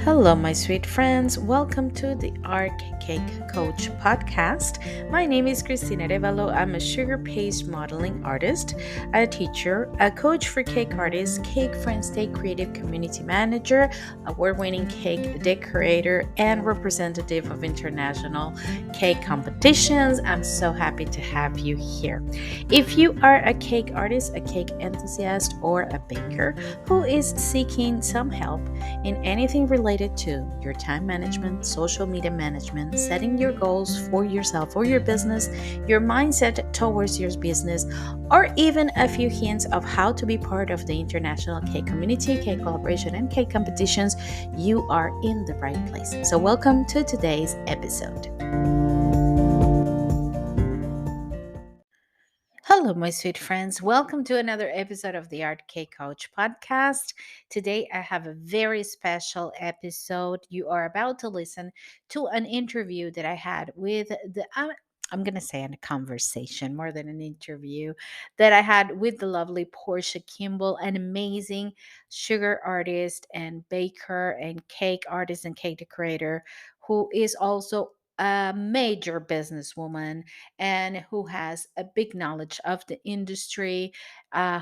Hello, my sweet friends. Welcome to the Art Cake Coach podcast. My name is Cristina Revalo. I'm a sugar paste modeling artist, a teacher, a coach for cake artists, Cake Friends Day creative community manager, award winning cake decorator, and representative of international cake competitions. I'm so happy to have you here. If you are a cake artist, a cake enthusiast, or a baker who is seeking some help, in anything related to your time management, social media management, setting your goals for yourself or your business, your mindset towards your business, or even a few hints of how to be part of the international cake community, cake collaboration, and cake competitions, you are in the right place. So, welcome to today's episode. Hello, my sweet friends. Welcome to another episode of the Art Cake Coach podcast. Today, I have a very special episode. You are about to listen to an interview that I had with I'm going to say a conversation more than an interview that I had with the lovely Porsha Kimble, an amazing sugar artist and baker and cake artist and cake decorator who is also a major businesswoman and who has a big knowledge of the industry,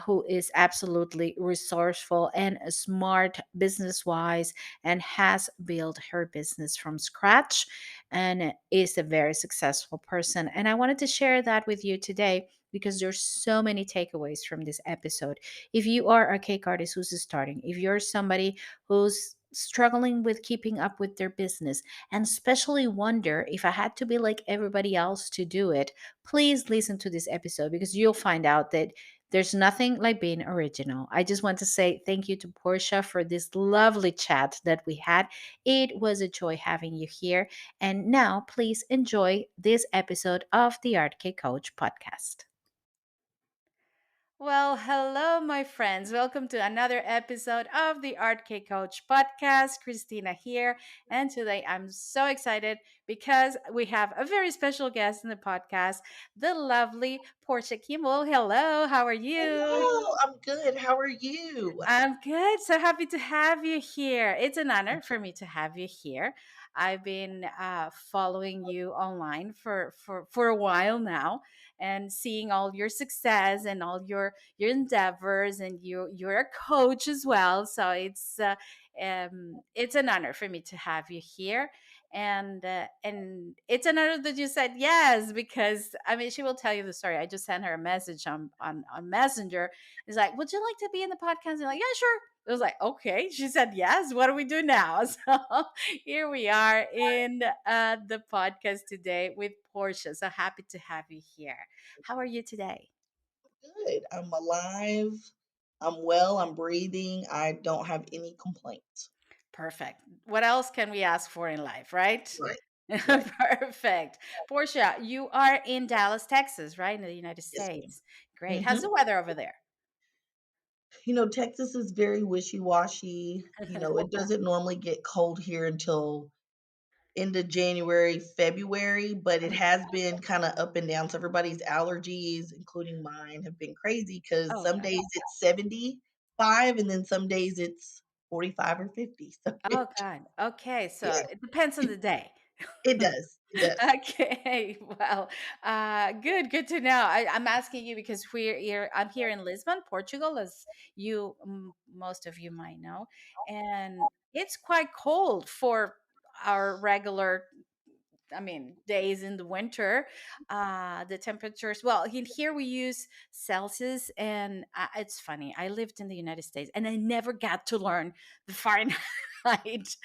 who is absolutely resourceful and smart business wise, and has built her business from scratch and is a very successful person. And I wanted to share that with you today because there's so many takeaways from this episode. If you are a cake artist who's starting, if you're somebody who's struggling with keeping up with their business, and especially wonder if I had to be like everybody else to do it, please listen to this episode because you'll find out that there's nothing like being original. I just want to say thank you to Portia for this lovely chat that we had. It was a joy having you here. And now, please enjoy this episode of the Art K Coach podcast. Well, hello, my friends. Welcome to another episode of the Art K Coach podcast. Christina here. And today I'm so excited because we have a very special guest in the podcast, the lovely Porsha Kimble. Hello, how are you? Hello, I'm good. How are you? I'm good. So happy to have you here. It's an honor for me to have you here. I've been following you online for a while now, and seeing all your success and all your endeavors, and you're a coach as well. So it's an honor for me to have you here, and it's an honor that you said yes, because I mean she will tell you the story. I just sent her a message on Messenger. He's like, "Would you like to be in the podcast?" And I'm like, "Yeah, sure." It was like, "Okay." She said, "Yes. What do we do now?" So here we are in the podcast today with Portia. So happy to have you here. How are you today? Good. I'm alive. I'm well. I'm breathing. I don't have any complaints. Perfect. What else can we ask for in life, right? Right. Right. Perfect. Portia, you are in Dallas, Texas, right? In the United Yes, States. Great. ma'am. How's the weather over there? Texas is very wishy-washy. It doesn't normally get cold here until end of January, February, but it has been kind of up and down. So everybody's allergies, including mine, have been crazy because Oh, some God. days it's 75 and then some days it's 45 or 50. So Oh, God. Okay. So yeah, it depends on the day. it does. It does. Okay, well, good to know. I'm asking you because we're here. I'm here in Lisbon, Portugal, as most of you might know, and it's quite cold for our regular, I mean, days in the winter. The temperatures, well, here we use Celsius, and it's funny. I lived in the United States, and I never got to learn the Fahrenheit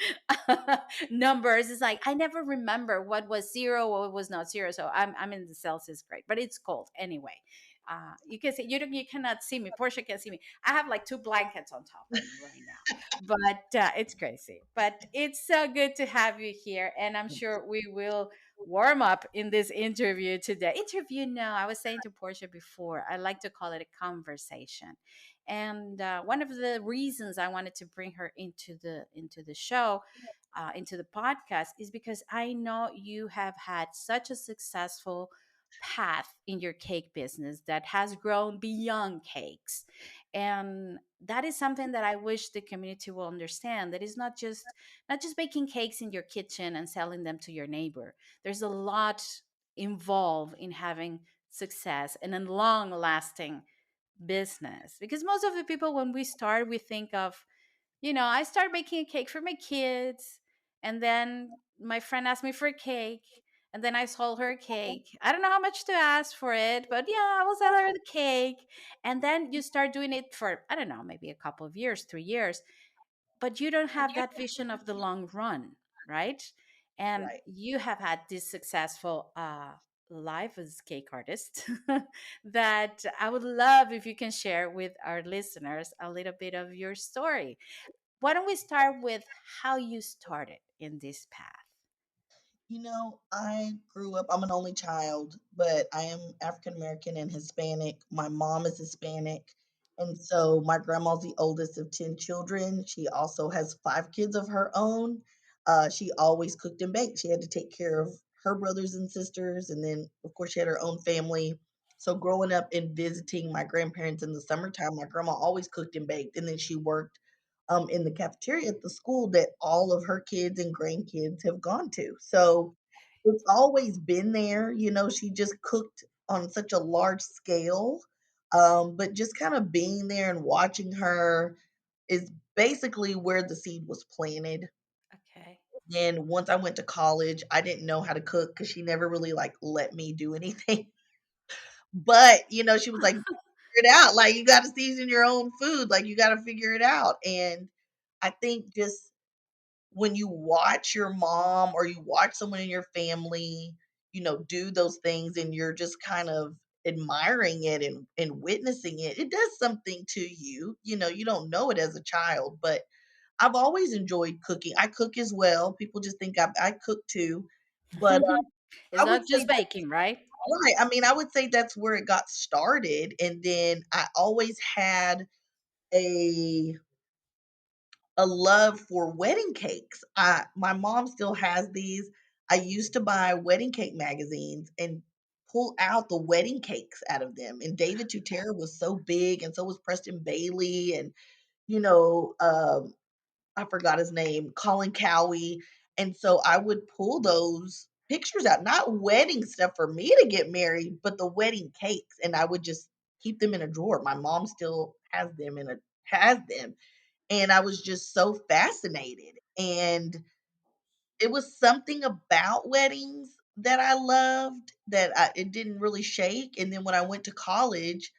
numbers. It's like I never remember what was zero, what was not zero. So I'm in the Celsius grade, but it's cold anyway. You can see you cannot see me. Portia can see me. I have like two blankets on top of me right now, but it's crazy. But it's so good to have you here, and I'm sure we will warm up in this interview today. Interview, no, I was saying to Portia before, I like to call it a conversation. And one of the reasons I wanted to bring her into the show, into the podcast, is because I know you have had such a successful path in your cake business that has grown beyond cakes. And that is something that I wish the community will understand, that is not just baking cakes in your kitchen and selling them to your neighbor. There's a lot involved in having success and a long lasting business, because most of the people, when we start, we think of, I started making a cake for my kids, and then my friend asked me for a cake, and then I sold her a cake. I don't know how much to ask for it, but yeah, I will sell her the cake. And then you start doing it for, I don't know, maybe a couple of years, 3 years, but you don't have that vision of the long run, right? And Right. you have had this successful life as cake artist that I would love if you can share with our listeners a little bit of your story. Why don't we start with how you started in this path? I grew up, I'm an only child, but I am African American and Hispanic. My mom is Hispanic. And so my grandma's the oldest of 10 children. She also has 5 kids of her own. She always cooked and baked. She had to take care of her brothers and sisters. And then, of course, she had her own family. So growing up and visiting my grandparents in the summertime, my grandma always cooked and baked. And then she worked in the cafeteria at the school that all of her kids and grandkids have gone to. So it's always been there. She just cooked on such a large scale. But just kind of being there and watching her is basically where the seed was planted. Okay. Then once I went to college, I didn't know how to cook because she never really like let me do anything. But she was like, figure it out. Like you got to season your own food. Like you got to figure it out. And I think just when you watch your mom or you watch someone in your family, do those things and you're just kind of admiring it and witnessing it, it does something to you. You don't know it as a child, but I've always enjoyed cooking. I cook as well. People just think I cook too. But It's I would not say just that's baking, right? right. I mean, I would say that's where it got started. And then I always had a a love for wedding cakes. My mom still has these. I used to buy wedding cake magazines and pull out the wedding cakes out of them. And David Tutera was so big, and so was Preston Bailey, and you know, I forgot his name, Colin Cowie. And so I would pull those pictures out, not wedding stuff for me to get married, but the wedding cakes, and I would just keep them in a drawer. My mom still has them, and I was just so fascinated. And it was something about weddings that I loved that it didn't really shake. And then when I went to college,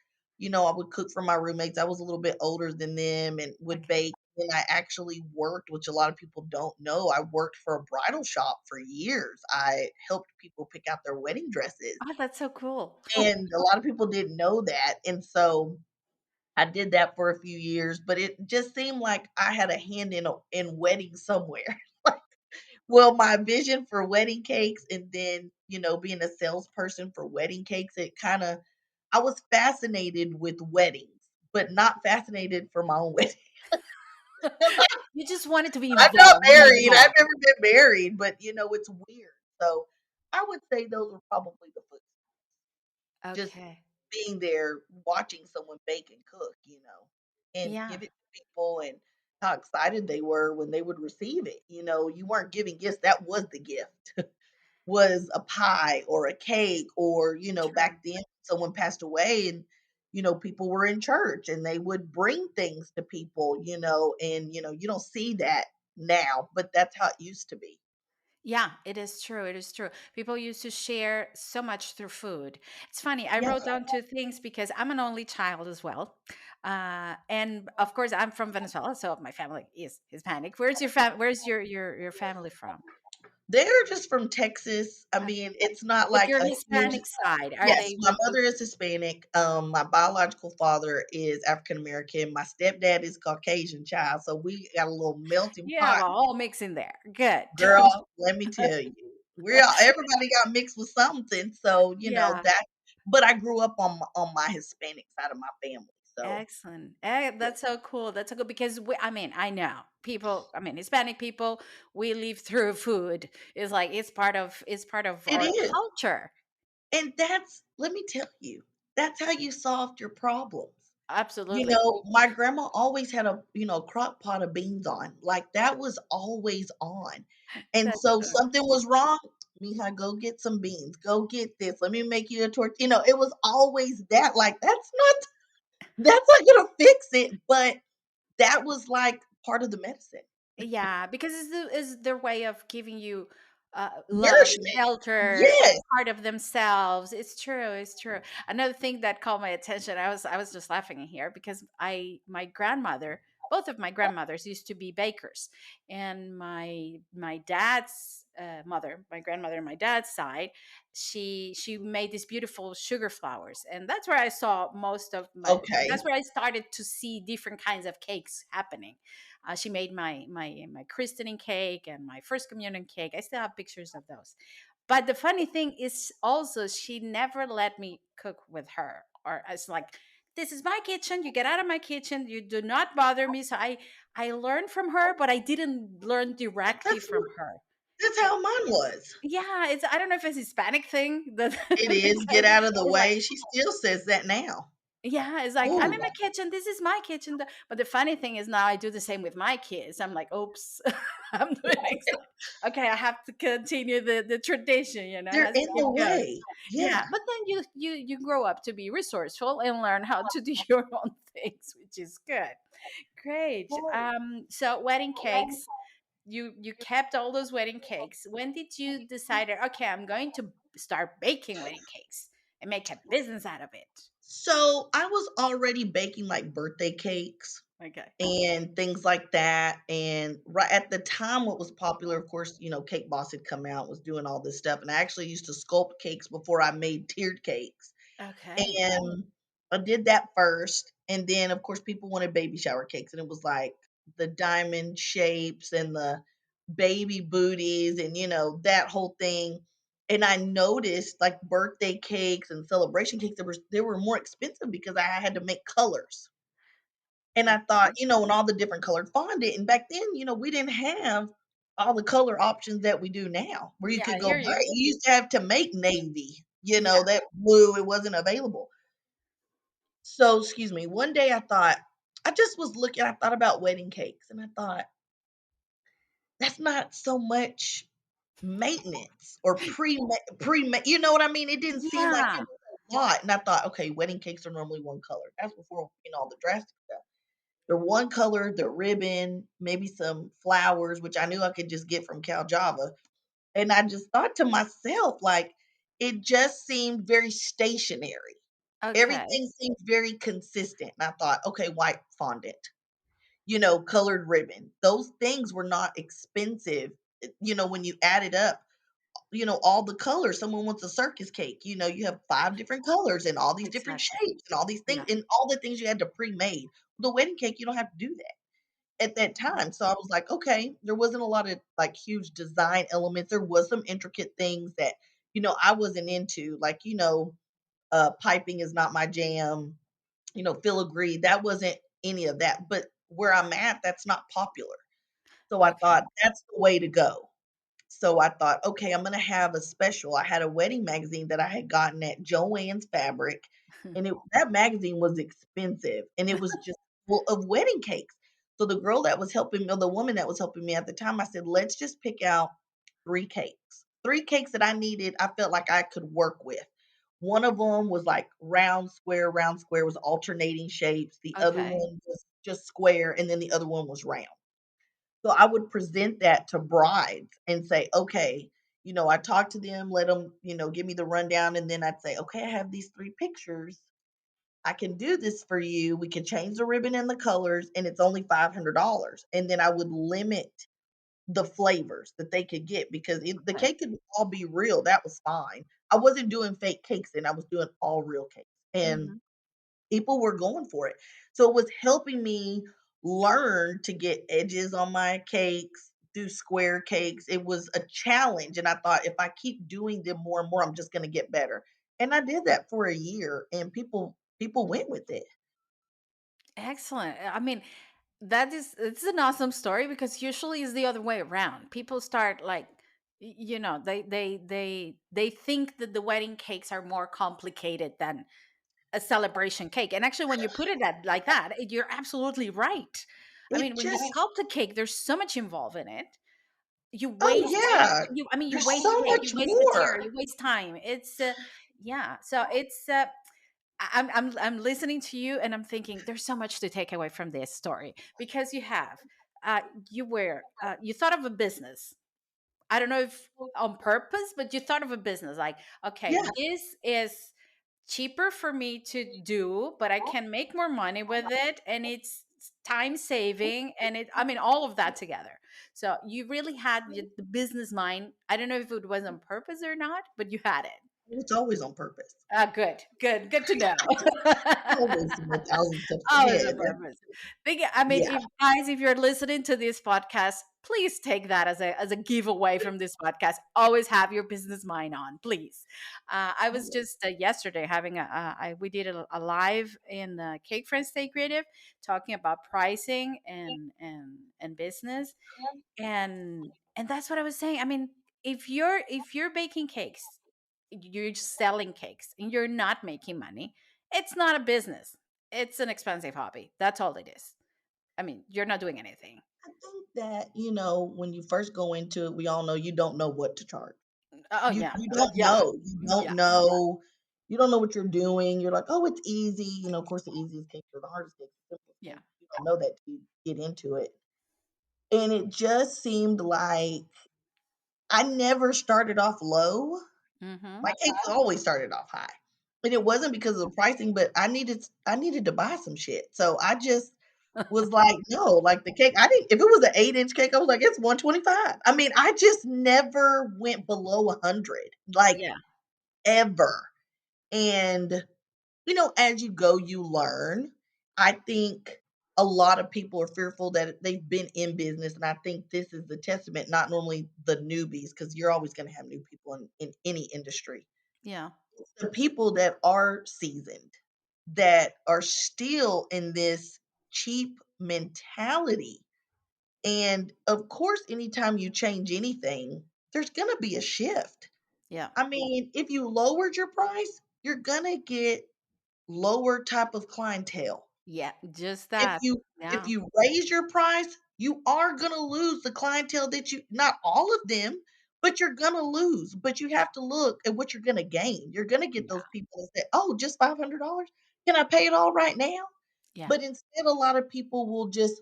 I would cook for my roommates. I was a little bit older than them and would Okay. bake. And I actually worked, which a lot of people don't know. I worked for a bridal shop for years. I helped people pick out their wedding dresses. Oh, that's so cool. And a lot of people didn't know that. And so I did that for a few years, but it just seemed like I had a hand in weddings somewhere. Well, my vision for wedding cakes and then, being a salesperson for wedding cakes, I was fascinated with weddings, but not fascinated for my own wedding. 'Cause You just wanted to be I'm not involved, be married. I've involved. never been married, but it's weird. So I would say those were probably the foot just Okay. being there watching someone bake and cook, and Yeah. give it to people and how excited they were when they would receive it. You weren't giving gifts, that was the gift. Was a pie or a cake or, True. back then someone passed away and, people were in church and they would bring things to people, and, you don't see that now, but that's how it used to be. Yeah, it is true. It is true. People used to share so much through food. It's funny. I Yeah. wrote down two things because I'm an only child as well, and of course I'm from Venezuela, so my family is Hispanic. Where's your family from? They're just from Texas. I Okay. mean, it's not But like your a huge. Hispanic side, are Yes, they my with you? mother is Hispanic. My biological father is African American. My stepdad is Caucasian child, so we got a little melting Yeah, pot. well, all mixing there. Good. Girl, let me tell you, everybody got mixed with something. So Yeah. that. But I grew up on my Hispanic side of my family. So Excellent. yeah, That's so cool. That's so cool because I mean, I know people. I mean, Hispanic people. We live through food. It's like it's part of it our is, culture. and let me tell you, that's how you solved your problems. Absolutely. My grandma always had a, crock pot of beans on. Like, that was always on. And That's so so something was wrong, "Mija, go get some beans. Go get this. Let me make you a tortilla." It was always that. Like, that's not gonna fix it, but that was, like, part of the medicine. Yeah, because it's their way of giving you love, Nourishment. shelter, Yes. part of themselves. It's true. It's true. Another thing that caught my attention, I was just laughing in here because my grandmother, both of my grandmothers used to be bakers, and my dad's mother, my grandmother on my dad's side, she made these beautiful sugar flowers, and that's where I saw most of my. Okay. That's where I started to see different kinds of cakes happening. She made my christening cake and my first communion cake. I still have pictures of those. But the funny thing is also she never let me cook with her. Or it's like, this is my kitchen. You get out of my kitchen. You do not bother me. So I learned from her, but I didn't learn directly That's from her. that's Eh, how mine was. Yeah, it's I don't know if it's Hispanic thing that It is, get because out of the it's like way. She still says that now. yeah, it's like I'm Ooh. in my kitchen. This is my kitchen. But the funny thing is now I do the same with my kids. I'm like, oops, I'm doing exactly. Okay, I have to continue the tradition. It They're has to in keep the going. way. Yeah, Yeah. but then you grow up to be resourceful and learn how to do your own things, which is good. Great. So wedding cakes. You kept all those wedding cakes. When did you decide? Okay, I'm going to start baking wedding cakes and make a business out of it. So, I was already baking, like, birthday cakes Okay. and things like that, and right at the time, what was popular, of course, Cake Boss had come out, was doing all this stuff, and I actually used to sculpt cakes before I made tiered cakes. Okay. And I did that first, and then, of course, people wanted baby shower cakes, and it was like the diamond shapes and the baby booties and, that whole thing. And I noticed, like, birthday cakes and celebration cakes, they were more expensive because I had to make colors. And I thought, Okay. and all the different colored fondant, and back then, we didn't have all the color options that we do now, where you Yeah, could go here buy you. you used to have to make navy, Yeah. that blue, it wasn't available. So, excuse me, one day I just was looking, I thought about wedding cakes, and I thought, "That's not so much maintenance or you know what I mean? It didn't seem like Yeah. it was a lot, and I thought, "Okay, wedding cakes are normally one color." That's before, all the drastic stuff. They're one color, the ribbon, maybe some flowers, which I knew I could just get from Cal Java, and I just thought to myself, like, it just seemed very stationary. Okay. Everything seemed very consistent, and I thought, "Okay, white fondant, colored ribbon." Those things were not expensive, when you add it up, all the colors. Someone wants a circus cake, you have 5 different colors and all these different Exactly. shapes and all these things Yeah. and all the things you had to pre-made. The wedding cake, you don't have to do that at that time. So I was like, okay, there wasn't a lot of, like, huge design elements. There was some intricate things that, I wasn't into, like, piping is not my jam, filigree, that wasn't any of that, but where I'm at, that's not popular. So I Okay. thought that's the way to go. So I thought, okay, I'm gonna have a special. I had a wedding magazine that I had gotten at Joann's Fabric, and that magazine was expensive, and it was just full of wedding cakes. So the girl that was helping me, or the woman that was helping me at the time, I said, let's just pick out 3 cakes. 3 cakes that I needed, I felt like I could work with. One of them was like round, square, was alternating shapes. The other Okay. one was just square, and then the other one was round. So I would present that to brides and say, okay, I talk to them, let them, give me the rundown. And then I'd say, okay, I have these 3 pictures. I can do this for you. We can change the ribbon and the colors, and it's only $500. And then I would limit the flavors that they could get because the Okay. cake could all be real. That was fine. I wasn't doing fake cakes, and I was doing all real cakes. And Hmm. people were going for it. So it was helping me learn to get edges on my cakes, do square cakes. It was a challenge. And I thought if I keep doing them more and more, I'm just going to get better. And I did that for a year and people went with it. Excellent. I mean, it's an awesome story because usually it's the other way around. People start like they think that the wedding cakes are more complicated than a celebration cake. And actually, when you put it at like that, you're absolutely right. I It mean, when you just sculpt a cake, there's so much involved in it. You oh, waste yeah. you There's waste so cake, much you waste material, more. you waste time. It's yeah. So it's I'm listening to you and I'm thinking there's so much to take away from this story because you have uh you thought of a business. I don't know if on purpose, but you thought of a business like, okay, Yeah, this is cheaper for me to do, but I can make more money with it and it's time saving and it I mean all of that together. So you really had the business mind. I don't know if it was on purpose or not, but you had it. it's always on purpose. Good to know. Always 1,000 steps Always ahead. on purpose. I mean, Yeah. if guys, if you're listening to this podcast, please take that as a giveaway from this podcast. Always have your business mind on, please. I was just yesterday having we did a live in Cake Friends Stay Creative, talking about pricing and business, and that's what I was saying. I mean, if you're baking cakes, you're just selling cakes and you're not making money, it's not a business. It's an expensive hobby. That's all it is. I mean, you're not doing anything. I think that, when you first go into it, we all know you don't know what to charge. Oh You yeah. you don't Yeah. know. You don't Yeah. know. You don't know what you're doing. You're like, "Oh, it's easy." Of course, the easiest cakes are the hardest cakes, the simplest Yeah. cakes. You don't know that till you get into it. And it just seemed like I never started off low. Mhm. My cakes always started off high. And it wasn't because of the pricing, but I needed to buy some shit. So I just was like, no, like the cake. I didn't if it was an 8-inch cake, I was like, it's 125. I mean, I just never went below 100, like Yeah. ever. And as you go, you learn. I think a lot of people are fearful that they've been in business, and I think this is the testament, not normally the newbies, because you're always going to have new people in any industry. Yeah. It's the people that are seasoned, that are still in this cheap mentality. And of course, anytime you change anything, there's going to be a shift. Yeah. I mean, if you lowered your price, you're going to get lower type of clientele. Yeah. Just If that. you if Yeah. you raise your price, you are gonna lose the clientele that you not all of them, but you're gonna lose. But you have to look at what you're gonna gain. You're gonna get Yeah. those people that say, "Oh, just $500? Can I pay it all right now?" Yeah. But instead, a lot of people will just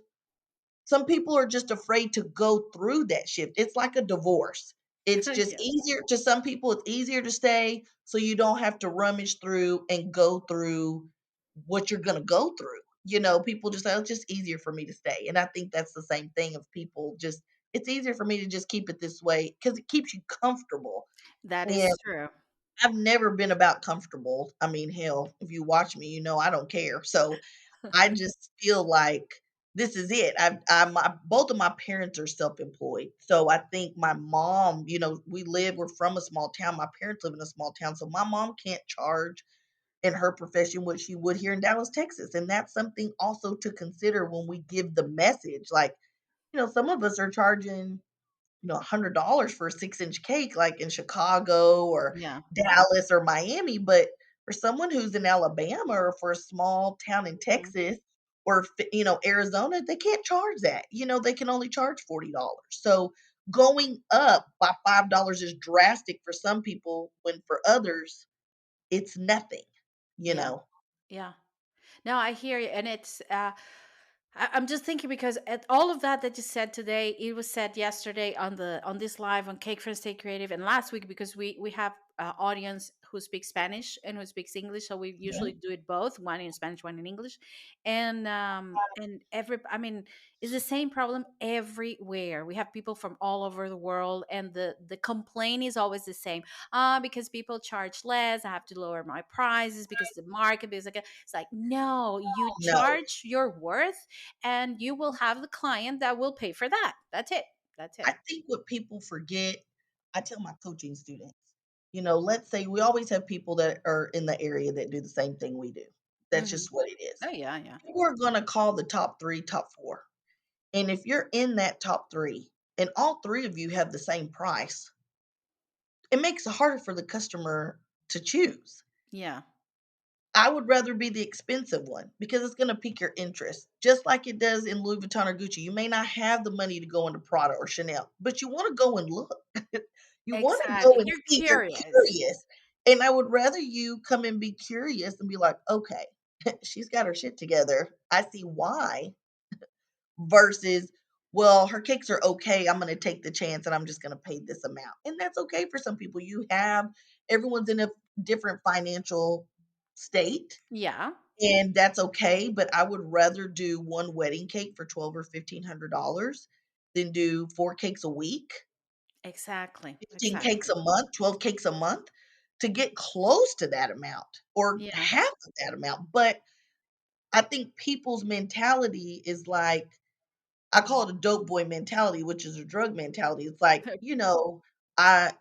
some people are just afraid to go through that shift. It's like a divorce. It's just Yeah. easier to some people, it's easier to stay so you don't have to rummage through and go through what you're going to go through. People just say, "Oh, it's just easier for me to stay." And I think that's the same thing of people just, it's easier for me to just keep it this way because it keeps you comfortable. That And is true. I've never been about comfortable. I mean, hell, if you watch me, I don't care. So I just feel like this is it. Both of my parents are self-employed. So I think my mom, we're from a small town. My parents live in a small town. So my mom can't charge in her profession what she would here in Dallas, Texas. And that's something also to consider when we give the message. Like, some of us are charging $100 for a 6-inch cake, like in Chicago or Yeah. Dallas or Miami. But for someone who's in Alabama or for a small town in Mhm. Texas or, Arizona, they can't charge that. They can only charge $40. So going up by $5 is drastic for some people, when for others, it's nothing, you Yeah. know? Yeah. No, I hear you, and it's. I'm just thinking because at all of that you said today, it was said yesterday on this live on Cake Friends Stay Creative, and last week because we have audience who speaks Spanish and who speaks English, so we usually Mhm. do it both, one in Spanish, one in English, and every I mean it's the same problem everywhere. We have people from all over the world, and the complaint is always the same. Because people charge less, I have to lower my prices because the market is like it's like no, you No, charge your worth and you will have the client that will pay for that. That's it. That's it. I think what people forget, I tell my coaching students, let's say we always have people that are in the area that do the same thing we do. That's Hmm. just what it is. Oh yeah, yeah, People are going to call the top three, top four. And if you're in that top three and all three of you have the same price, it makes it harder for the customer to choose. yeah, I would rather be the expensive one because it's gonna pique your interest, just like it does in Louis Vuitton or Gucci. You may not have the money to go into Prada or Chanel, but you wanna go and look. You wanna go Exactly. and You're see, you're curious. curious, and I would rather you come and be curious and be like, "Okay, she's got her shit together. I see why," versus, "Well, her cakes are okay. I'm gonna take the chance and I'm just gonna pay this amount." And that's okay for some people. Everyone's in a different financial state, Yeah, and that's okay, but I would rather do 1 wedding cake for 12 or $1,500 than do 4 cakes a week, exactly. 15 cakes Exactly. a month, 12 cakes a month to get close to that amount or Yeah. half of that amount. But I think people's mentality is like, I call it a dope boy mentality, which is a drug mentality. It's like, I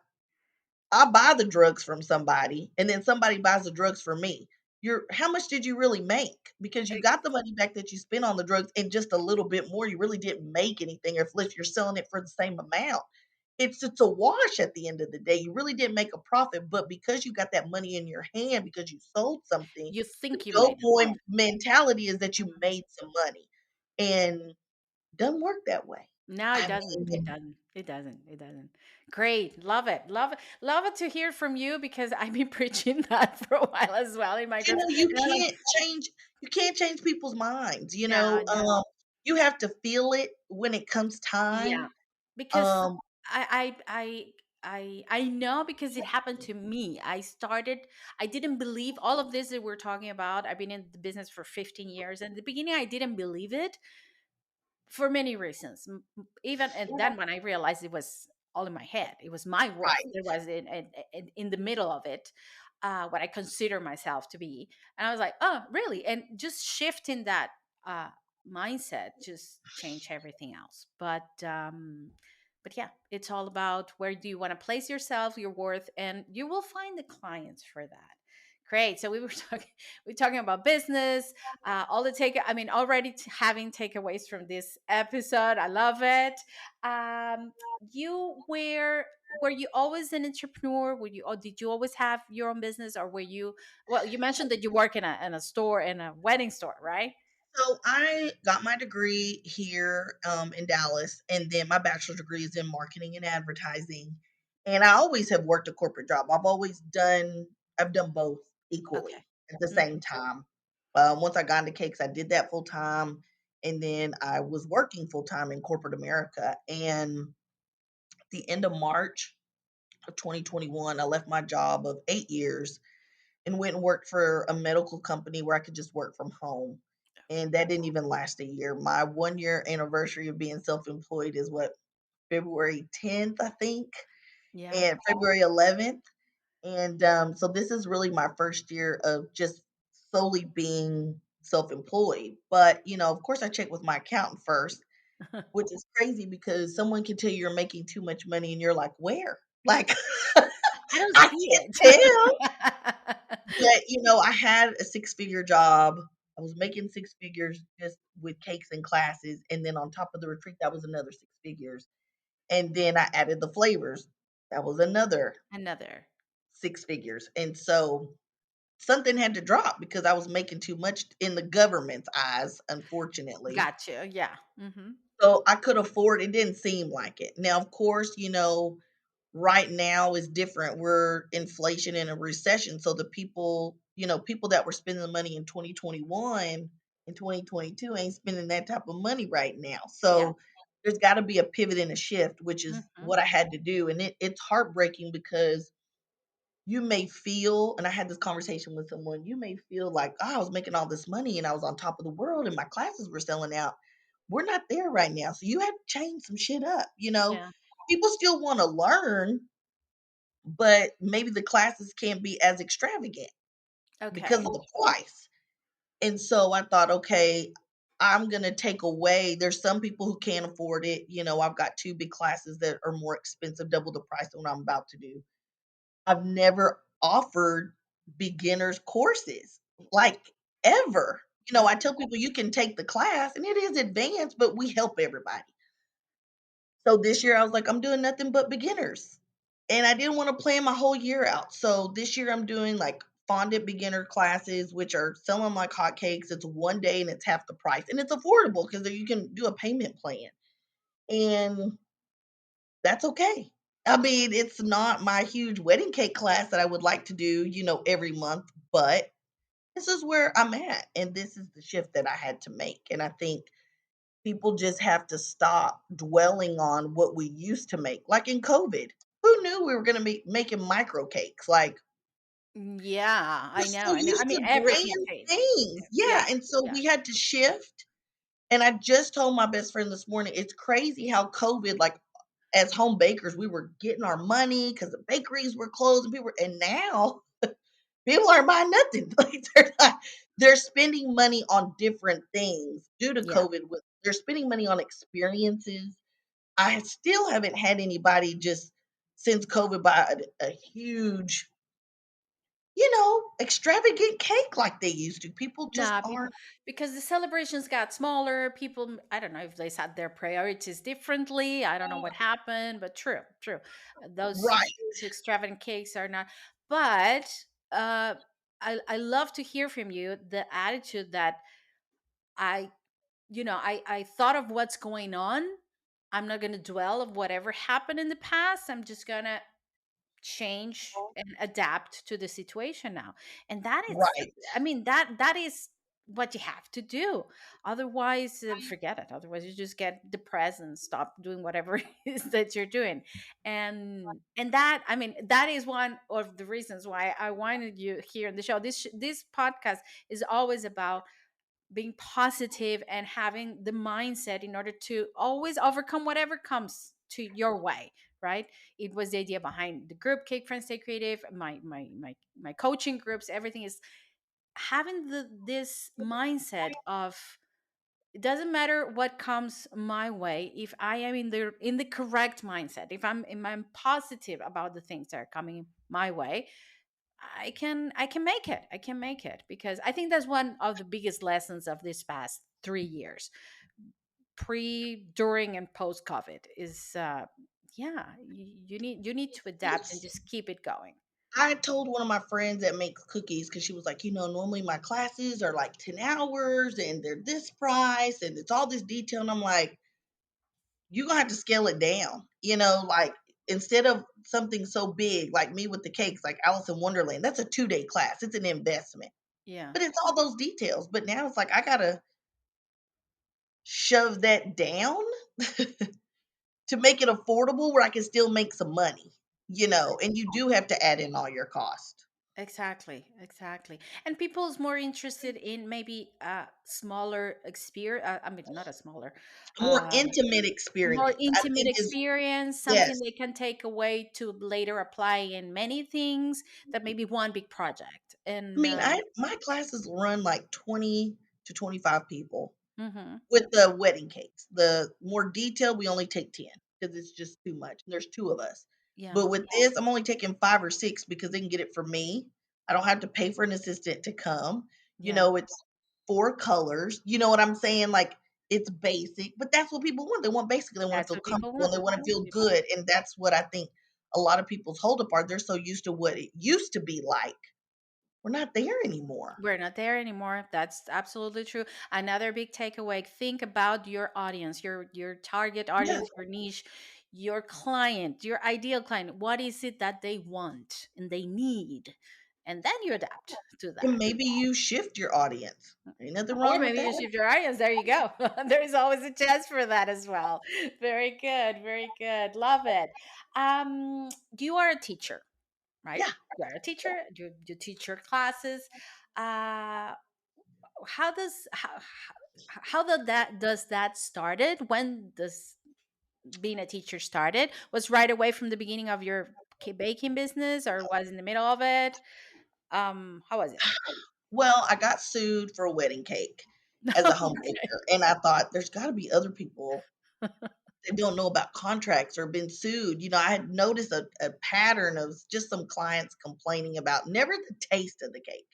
I buy the drugs from somebody and then somebody buys the drugs for me. How much did you really make? Because you got the money back that you spent on the drugs and just a little bit more. You really didn't make anything, or if you're selling it for the same amount. It's a wash at the end of the day. You really didn't make a profit, but because you got that money in your hand because you sold something, You the think you made dope a boy profit. mentality is that you Mhm. made some money. And doesn't work that way. No, it I doesn't. It mean, doesn't. It doesn't. It doesn't. Great. Love it. Love it. Love it to hear from you because I've been preaching that for a while as well in my you groups. know, you And I'm like, can't change you can't change people's minds, no, no. you have to feel it when it comes Yeah. time. Because Um, I know because it happened to me. I didn't believe all of this that we're talking about. I've been in the business for 15 years. And in the beginning I didn't believe it for many reasons. Even and then when I realized it was all in my head, it was my worth. right. There was in the middle of it, what I consider myself to be, and I was like, oh, really? And just shifting that uh, mindset just changed everything else. But yeah, it's all about where do you want to place yourself, your worth, and you will find the clients for that. Great. So we were talking, we're talking about business, all the take I mean already having takeaways from this episode. I love it. um you were you always an entrepreneur? Were you, or did you always have your own business, or were you, well, you mentioned that you work in a store, in a wedding store, right? So I got my degree here, in Dallas, and then my bachelor's degree is in marketing and advertising. And I always have worked a corporate job. I've done both Okay. equally at the Mhm. same time. Once I got into cakes, I did that full time, and then I was working full time in corporate America. And at the end of March of 2021, I left my job of 8 years and went and worked for a medical company where I could just work from home. And that didn't even last a year. My 1 year anniversary of being self employed is what, February 10th, I think, Yeah. and February 11th. And so this is really my first year of just solely being self employed. But, of course, I checked with my accountant first, which is crazy because someone can tell you're making too much money and you're like, where? Like, I don't I see can't it. tell. But, I had a six-figure job. I was making 6 figures just with cakes and classes, and then on top of the retreat, that was another 6 figures, and then I added the flavors. That was another Another. 6 figures, and so something had to drop because I was making too much in the government's eyes, unfortunately. Gotcha. Yeah. Hmm. So I could afford it didn't seem like it. Now, of course, right now is different. We're inflation and a recession. So the people that were spending the money in 2021 and 2022 ain't spending that type of money right now. Yeah. So there's got to be a pivot and a shift, which is Hmm. what I had to do. And it's heartbreaking because you may feel, and I had this conversation with someone, you may feel like, oh, I was making all this money and I was on top of the world and my classes were selling out. We're not there right now. So you have to change some shit up. Yeah. People still want to learn, but maybe the classes can't be as extravagant because of Okay. the price. And so I thought, okay, I'm going to take away. There's some people who can't afford it. I've got two big classes that are more expensive, double the price of what I'm about to do. I've never offered beginners courses like ever. I Okay. tell people you can take the class and it is advanced, but we help everybody. So this year I was like, I'm doing nothing but beginners. And I didn't want to plan my whole year out. So this year I'm doing like fondant beginner classes, which are selling like hotcakes. It's one day and it's half the price, and it's affordable because you can do a payment plan, and that's okay. I mean, it's not my huge wedding cake class that I would like to do, every month, but this is where I'm at, and this is the shift that I had to make. And I think people just have to stop dwelling on what we used to make. Like in COVID, who knew we were going to be making micro cakes? Like, Yeah, we're I know. so I know. I used mean, to everything bland changed. things. Yeah, Yeah. And so yeah, we had to shift. And I just told my best friend this morning, it's crazy how COVID, like, as home bakers, we were getting our money because the bakeries were closed and and now people aren't buying nothing. Like they're spending money on different things due to yeah. COVID. They're spending money on experiences. I still haven't had anybody just since COVID buy a huge, extravagant cake like they used to. People just Nah, people, aren't because the celebrations got smaller. People, I don't know if they set their priorities differently. I don't know what happened, but true, true. Those right. huge extravagant cakes are not. But uh, I love to hear from you the attitude that I, I thought of what's going on. I'm not going to dwell of whatever happened in the past. I'm just gonna change and adapt to the situation now, and that is, Right. I mean, that is what you have to do. Otherwise, forget it. Otherwise you just get depressed and stop doing whatever it is that you're doing. And that, I mean, that is one of the reasons why I wanted you here in the show. This podcast is always about being positive and having the mindset in order to always overcome whatever comes to your way, right? It was the idea behind the group Cake Friends Stay Creative, my coaching groups. Everything is having this mindset of, it doesn't matter what comes my way. If I am in the correct mindset, if I'm positive about the things that are coming my way, I can make it. I can make it, because I think that's one of the biggest lessons of this past 3 years, pre, during, and post COVID, is yeah, you need to adapt and It's just keep it going. I told one of my friends that makes cookies because she was like, normally my classes are like 10 hours and they're this price and it's all this detail. And I'm like, you're gonna have to scale it down, like instead of something so big like me with the cakes, like Alice in Wonderland, that's a 2-day class. It's an investment. Yeah, But it's all those details. But now it's like I gotta shove that down to make it affordable where I can still make some money, and you do have to add in all your cost. exactly, exactly. And people's more interested in maybe a smaller experience. I mean, not a smaller, A more uh, intimate more experience, I intimate think is experience, yes. something they can take away to later apply in many things, that maybe one big project. I And mean, I my classes run like 20 to 25 people. mhm, With the wedding cakes. The more detailed, we only take 10 because it's just too much. There's 2 of us. yeah, But with this, I'm only taking 5 or 6 because they can get it from me. I don't have to pay for an assistant to come. yeah, It's 4 colors. You know what I'm saying? Like, it's basic, but that's what people want. They want basic. They wanna that's feel what people comfortable, and want. they wanna That's feel what people good, and that's what I think a lot of people's holdup are. They're so used to what it used to be like. We're not there anymore. We're not there anymore. That's absolutely true. Another big takeaway: think about your audience, your target Yeah. audience, your niche, your client, your ideal client. What is it that they want and they need? And then you adapt to And that. maybe you shift your audience. Ain't nothing Or wrong with maybe you that. shift your audience. There you go. There's always a chance for that as well. Very good. Very good. Love it. Um, you are a teacher, right? Yeah. You are a teacher. You teach your classes. Uh, how does that started? When does being a teacher started? Was right away from the beginning of your baking business, or was in the middle of it? How was it? Well, I got sued for a wedding cake as a home Okay. baker, and I thought there's gotta be other people that don't know about contracts or been sued. I had noticed a pattern of just some clients complaining about never the taste of the cake.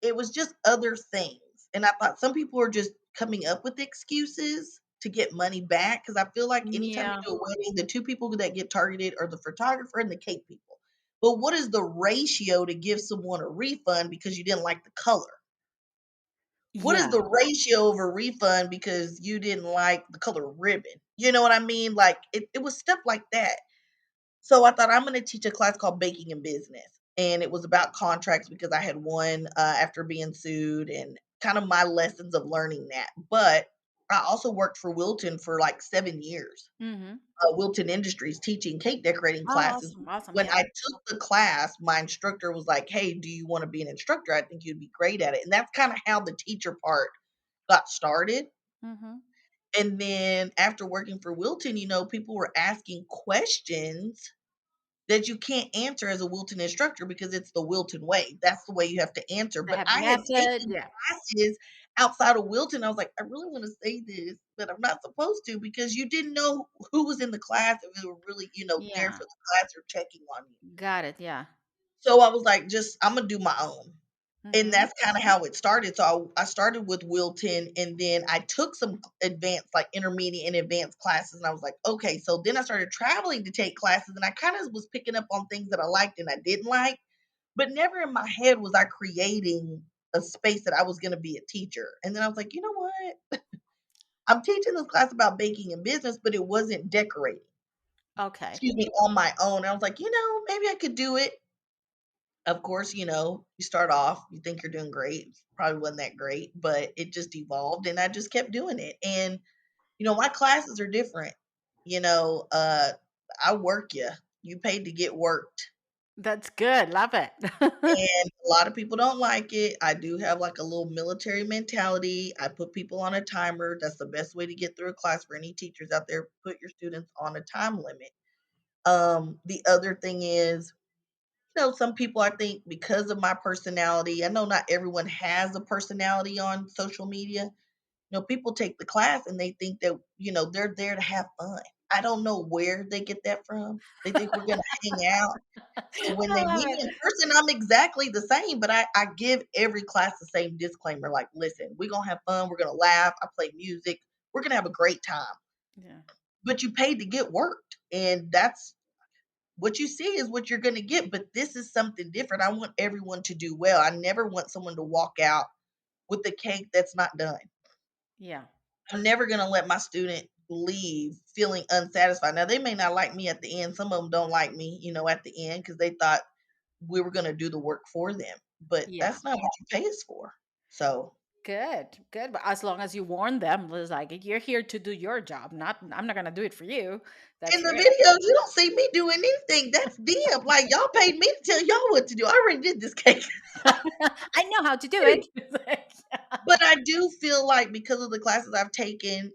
It was just other things, and I thought some people are just coming up with excuses to get money back. Because I feel like anytime you Yeah. do a wedding, the 2 people that get targeted are the photographer and the cake people. but what is the ratio to give someone a refund because you didn't like the color? What is Yeah. the ratio of a refund because you didn't like the color ribbon? You know what I mean? Like it was stuff like that. So I thought I'm going to teach a class called Baking and Business. And it was about contracts because I had won after being sued and kind of my lessons of learning that. But I also worked for Wilton for like 7 years, Hmm. Wilton Industries, teaching cake decorating Oh, classes. awesome. Awesome. When Yeah. I took the class, my instructor was like, "Hey, do you want to be an instructor? I think you'd be great at it." And that's kind of how the teacher part got started. Hmm. And then after working for Wilton, people were asking questions that you can't answer as a Wilton instructor because it's the Wilton way. That's the way you have to answer. They But have I had method. taken Yeah. classes outside of Wilton. I was like, I really want to say this, but I'm not supposed to because you didn't know who was in the class, if they were really, there Yeah. for the class or checking on you. Got it. Yeah. So I was like, just I'm gonna do my own. And Hmm. that's kind of how it started. So I started with Wilton and then I took some advanced, like intermediate and advanced classes. And I was like, okay. So then I started traveling to take classes and I kind of was picking up on things that I liked and I didn't like, but never in my head was I creating a space that I was going to be a teacher. And then I was like, you know what? I'm teaching this class about baking and business, but it wasn't decorating, Okay. excuse me, on my own. I was like, maybe I could do it. Of course, you start off, you think you're doing great. Probably wasn't that great, but it just evolved and I just kept doing it. And, my classes are different. You know, uh, I work you. You paid to get worked. That's good. Love it. And a lot of people don't like it. I do have like a little military mentality. I put people on a timer. That's the best way to get through a class for any teachers out there. Put your students on a time limit. The other thing is, some people, I think, because of my personality, I know not everyone has a personality on social media. People take the class and they think that, they're there to have fun. I don't know where they get that from. They think we're going to hang out. So when I they love meet me it. in person, I'm exactly the same, but I give every class the same disclaimer like, listen, we're going to have fun. We're going to laugh. I play music. We're going to have a great time. Yeah. But you paid to get worked. And that's what you see is what you're going to get. But this is something different. I want everyone to do well. I never want someone to walk out with the cake that's not done. Yeah. I'm never going to let my student leave feeling unsatisfied. Now, they may not like me at the end. Some of them don't like me, at the end because they thought we were going to do the work for them. But Yeah. that's not what you pay us for. So, Good. Good. But as long as you warn them, it's like you're here to do your job. Not I'm not gonna do it for you. in That's the great. videos, you don't see me doing anything. That's them. Like, y'all paid me to tell y'all what to do. I already did this cake. I know how to do it. It's like, But I do feel like because of the classes I've taken,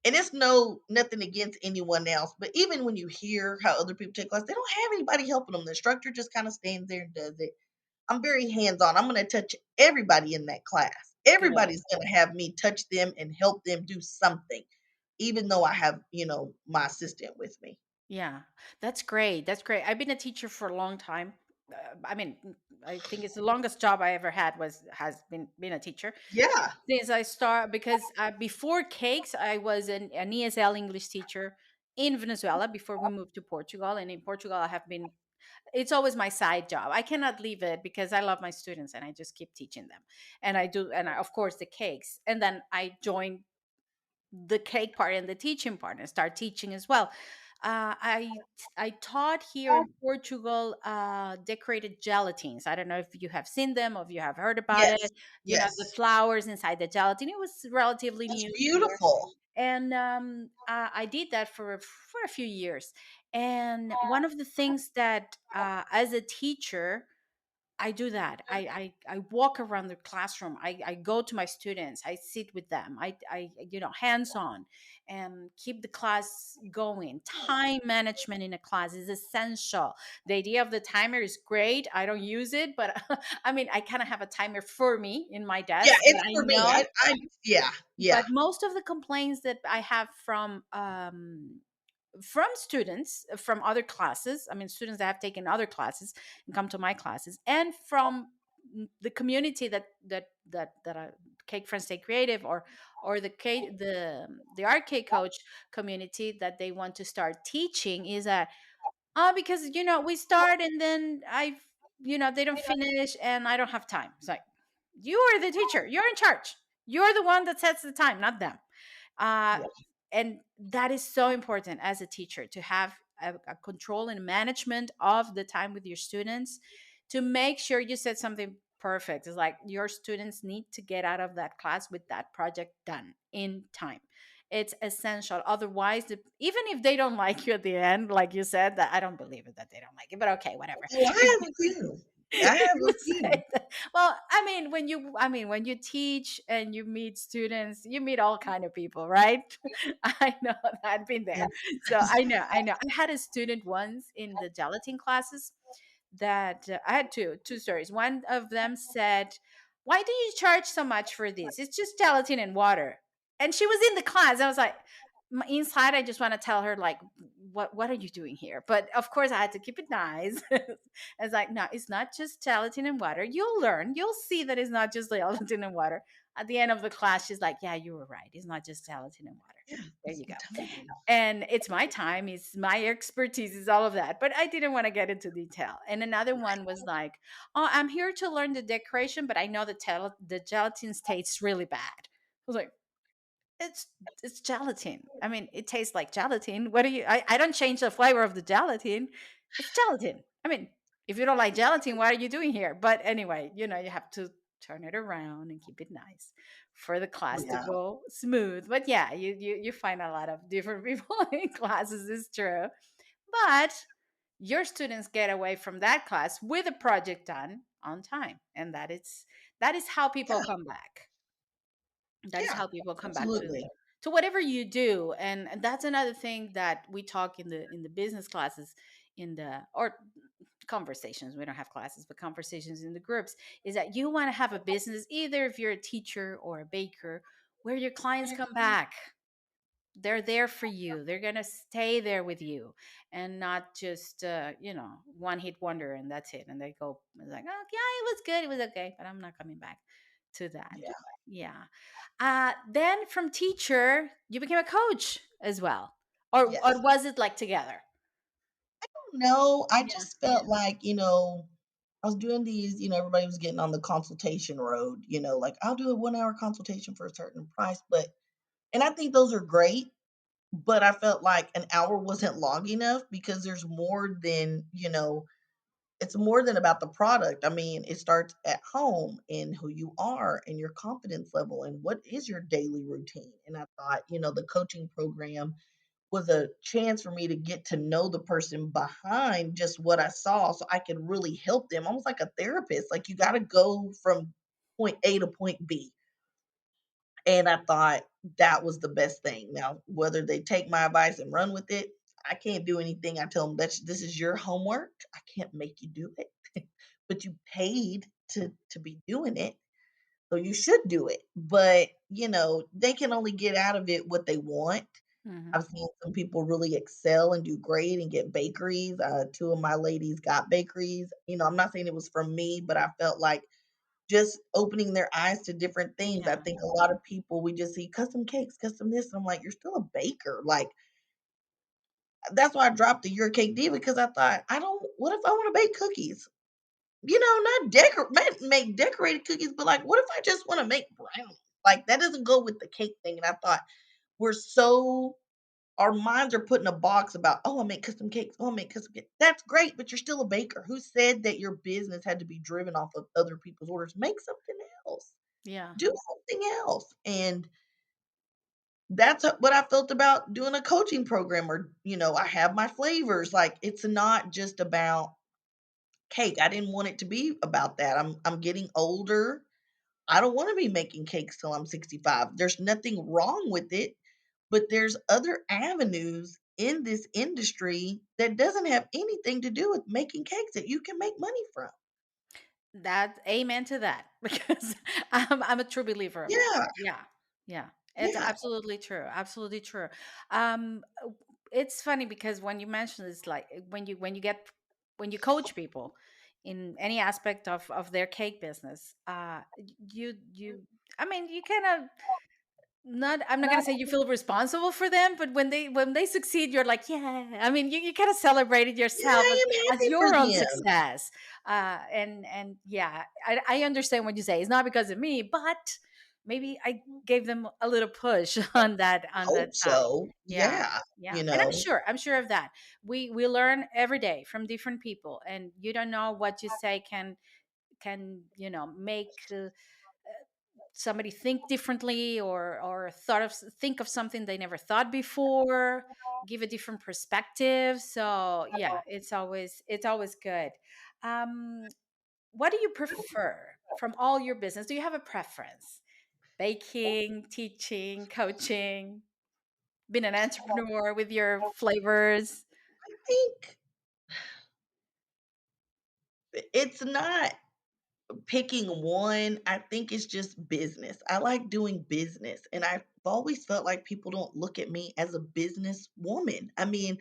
and it's nothing against anyone else, but even when you hear how other people take classes, they don't have anybody helping them. The instructor just kind of stands there and does it. I'm very hands on. I'm going to touch everybody in that class. good. Everybody's going to have me touch them and help them do something, even though I have, my assistant with me. Yeah, that's great. That's great. I've been a teacher for a long time. I think it's the longest job I ever had was has been a teacher Yeah. since I start because before cakes I was an ESL English teacher in Venezuela before we moved to Portugal, and in Portugal I have been. It's always my side job. I cannot leave it because I love my students and I just keep teaching them, and I do, and of course the cakes, and then I joined the cake part and the teaching part and start teaching as well. I taught here in Portugal decorated gelatines. I don't know if you have seen them or if you have heard about Yes. it. You know, the Yes. flowers inside the gelatin. It was relatively That's new here, beautiful. and I did that for a few years. And one of the things that as a teacher I do that. I walk around the classroom. I go to my students. I sit with them. Hands on, and keep the class going. Time management in a class is essential. The idea of the timer is great. I don't use it, but I mean, I kind of have a timer for me in my Yeah, desk that it's I for me. know. Yeah, yeah. But most of the complaints that I have from students from other classes, I mean students that have taken other classes and come to my classes, and from the community that are cake friends stay creative, or the art cake coach community that they want to start teaching, is that Because we start and then they don't finish and I don't have time. It's like, you are the teacher, you're in charge, you're the one that sets the time, not them. uh, Yeah. and that is so important as a teacher, to have a control and management of the time with your students, to make sure you said something perfect. It's like, your students need to get out of that class with that project done in time. It's essential. Otherwise, even if they don't like you at the end, like you said, that I don't believe it that they don't like it, but okay, whatever. Oh, I have a few. I have You a few. say that. Well, I mean, when you teach and you meet students, you meet all kind of people, right? I know that. I've been there, so I know. I had a student once in the gelatin classes that I had two stories. One of them said, "Why do you charge so much for this? It's just gelatin and water." And she was in the class. I was like, inside, I just want to tell her, like, what are you doing here? But of course, I had to keep it nice. It's like, no, it's not just gelatin and water. You'll learn. You'll see that it's not just gelatin and water. At the end of the class, she's like, "Yeah, you were right. It's not just gelatin and water." Yeah, There you go. I'm telling you. And it's my time, it's my expertise, is all of that, but I didn't want to get into detail. And another one was like, "Oh, I'm here to learn the decoration, but I know the gelatin tastes really bad." I was like, it's it's gelatin. I mean, it tastes like gelatin. What do you I don't change the flavor of the gelatin. It's gelatin. I mean, if you don't like gelatin, what are you doing here? But anyway, you have to turn it around and keep it nice for the Oh, class to yeah. go smooth. But yeah, you find a lot of different people in classes, is true. But your students get away from that class with a project done on time. And that is how people Yeah. come back. That is Yeah. how people come back to Absolutely. whatever you do. And that's another thing that we talk in the business classes, in the or conversations. We don't have classes, but conversations in the groups, is that you want to have a business, either if you're a teacher or a baker, where your clients come back. They're there for you, they're gonna stay there with you, and not just one hit wonder and that's it, and they go, it's like, "Oh yeah, it was good, it was okay, but I'm not coming back to that." Yeah. Yeah. Then from teacher, you became a coach as well, or Yes. was it like together? No, I Yeah. just felt like, I was doing these, everybody was getting on the consultation road, like I'll do a 1 hour consultation for a certain price. And I think those are great, but I felt like an hour wasn't long enough because there's more than, it's more than about the product. I mean, it starts at home and who you are and your confidence level and what is your daily routine. And I thought, the coaching program was a chance for me to get to know the person behind just what I saw so I could really help them, almost like a therapist. Like you got to go from point A to point B. And I thought that was the best thing. Now, whether they take my advice and run with it, I can't do anything. I tell them this is your homework. I can't make you do it. But you paid to be doing it. So you should do it. But, they can only get out of it what they want. Hmm. I've seen some people really excel and do great and get bakeries. Two of my ladies got bakeries. I'm not saying it was from me, but I felt like just opening their eyes to different things. I Yeah. think a lot of people, we just see custom cakes, custom this. I'm like, you're still a baker. Like, that's why I dropped the Your Cake Diva because I thought, what if I want to bake cookies? Not make decorated cookies, but like, what if I just want to make brownies? Like, that doesn't go with the cake thing. And I thought, we're so our minds are put in a box about, oh, I make custom cakes. Oh, I make custom cakes. That's great, but you're still a baker. Who said that your business had to be driven off of other people's orders? Make something else. Yeah. Do something else. And that's what I felt about doing a coaching program or, I have my flavors. Like it's not just about cake. I didn't want it to be about that. I'm getting older. I don't want to be making cakes till I'm 65. There's nothing wrong with it, but there's other avenues in this industry that doesn't have anything to do with making cakes that you can make money from. That, amen to that, because I'm a true believer of that. Yeah, Yeah. Yeah. It's yeah, absolutely true. Absolutely true. Um it's funny because when you mention this, like, when you coach people in any aspect of their cake business, you I mean, you kind of not I'm not gonna say you feel responsible for them, but when they succeed, you're like, yeah. I mean, you kind of celebrate it Yeah, yourself I am as happy for your own them. success. And yeah, I understand what you say. It's not because of me, but maybe I gave them a little push on that Hope side. so. Yeah. Yeah, Yeah. you And know? I'm sure of that. We learn every day from different people, and you don't know what you say can, make somebody think differently, or think of something they never thought before, give a different perspective. So yeah, it's always good. um what do you prefer from all your business? Do you have a preference? Baking, teaching, coaching, being an entrepreneur with your flavors? I think it's not picking one. I think it's just business. I like doing business, and I've always felt like people don't look at me as a businesswoman. I mean,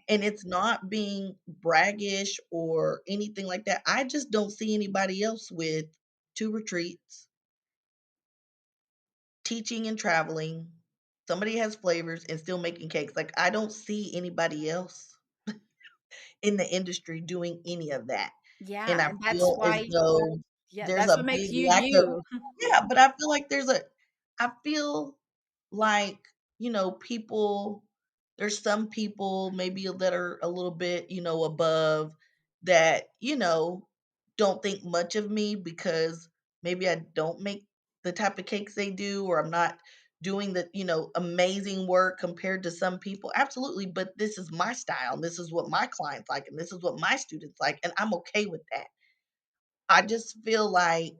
and it's not being braggish or anything like that. I just don't see anybody else with 2 retreats, teaching and traveling. Somebody has flavors and still making cakes. Like, I don't see anybody else in the industry doing any of that. And Yeah, I and that's feel as why, though yeah, there's that's a what makes big you lack of, you. yeah, but I feel like I feel like, people there's some people maybe that are a little bit, above that, don't think much of me because maybe I don't make the type of cakes they do, or I'm not doing the, amazing work compared to some people. Absolutely, but this is my style, and this is what my clients like, and this is what my students like, and I'm okay with that. I just feel like,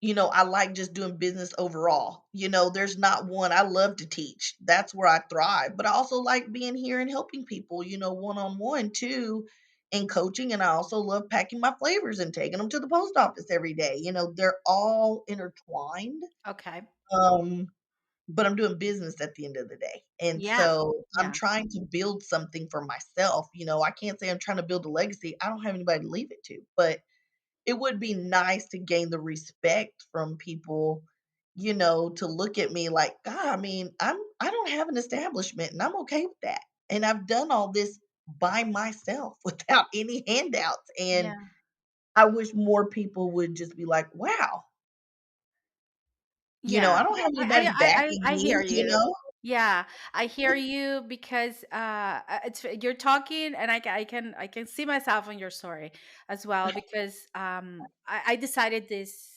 I like just doing business overall. There's not one. I love to teach. That's where I thrive. But I also like being here and helping people, one on one too, and coaching. And I also love packing my flavors and taking them to the post office every day. They're all intertwined. Okay. Um, but I'm doing business at the end of the day. And Yeah. so I'm Yeah. trying to build something for myself. I can't say I'm trying to build a legacy. I don't have anybody to leave it to. But it would be nice to gain the respect from people, to look at me like, God, I mean, I don't have an establishment, and I'm okay with that. And I've done all this by myself without any handouts. And Yeah. I wish more people would just be like, wow, Yeah, I don't have anybody backing I hear me. you. Yeah, I hear you because it's you're talking, and I can see myself in your story as well, because I decided this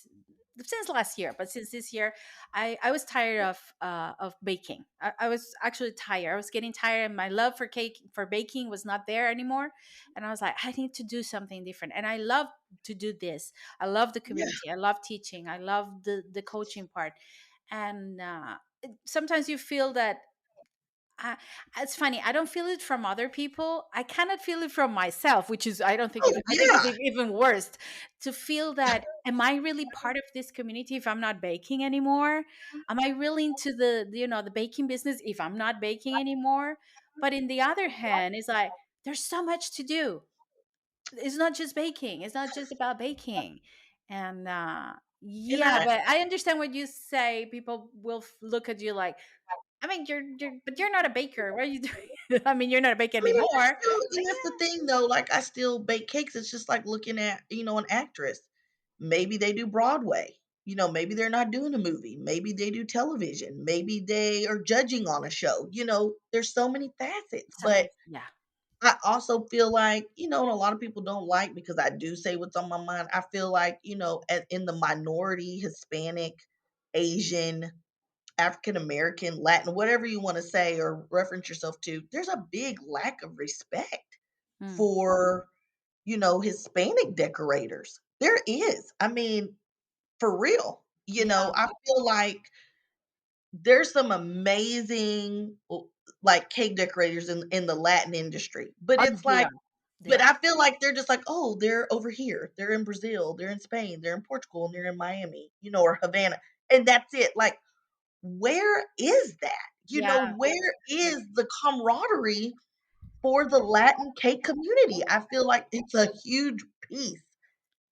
since last year, but since this year, I was tired of baking. I was actually tired. I was getting tired, and my love for cake for baking was not there anymore. And I was like, I need to do something different, and I love to do this. I love the Yeah, community. I love teaching. I love the coaching part. And sometimes you feel that, uh, it's funny, I don't feel it from other people, I cannot feel it from myself, which is, I don't think, oh, I think it's yeah, even worse, to feel that, am I really part of this community if I'm not baking anymore? Am I really into the baking business if I'm not baking anymore? But in the other hand, it's like, there's so much to do. It's not just baking, it's not just about baking. And and yeah, but I understand what you say. People will look at you like, I mean, but you're not a baker, what are you doing? I mean, you're not a baker I mean, I anymore. still, But and that's the thing though, like, I still bake cakes. It's just like looking at, an actress. Maybe they do Broadway. Maybe they're not doing a movie. Maybe they do television. Maybe they are judging on a show. There's so many facets. so But many, yeah. I also feel like, and a lot of people don't like because I do say what's on my mind. I feel like, in the minority, Hispanic, Asian, African American, Latin, whatever you want to say or reference yourself to, there's a big lack of respect Mm, for, Hispanic decorators. There is. I mean, for real. yeah. I feel like there's some amazing like cake decorators in the Latin industry. But Oh, it's they like, are, they but are. I feel like they're just like, oh, they're over here. They're in Brazil, they're in Spain, they're in Portugal, and they're in Miami, or Havana. And that's it. Like, where is that? Yeah, Where is the camaraderie for the Latin cake community? I feel like it's a huge piece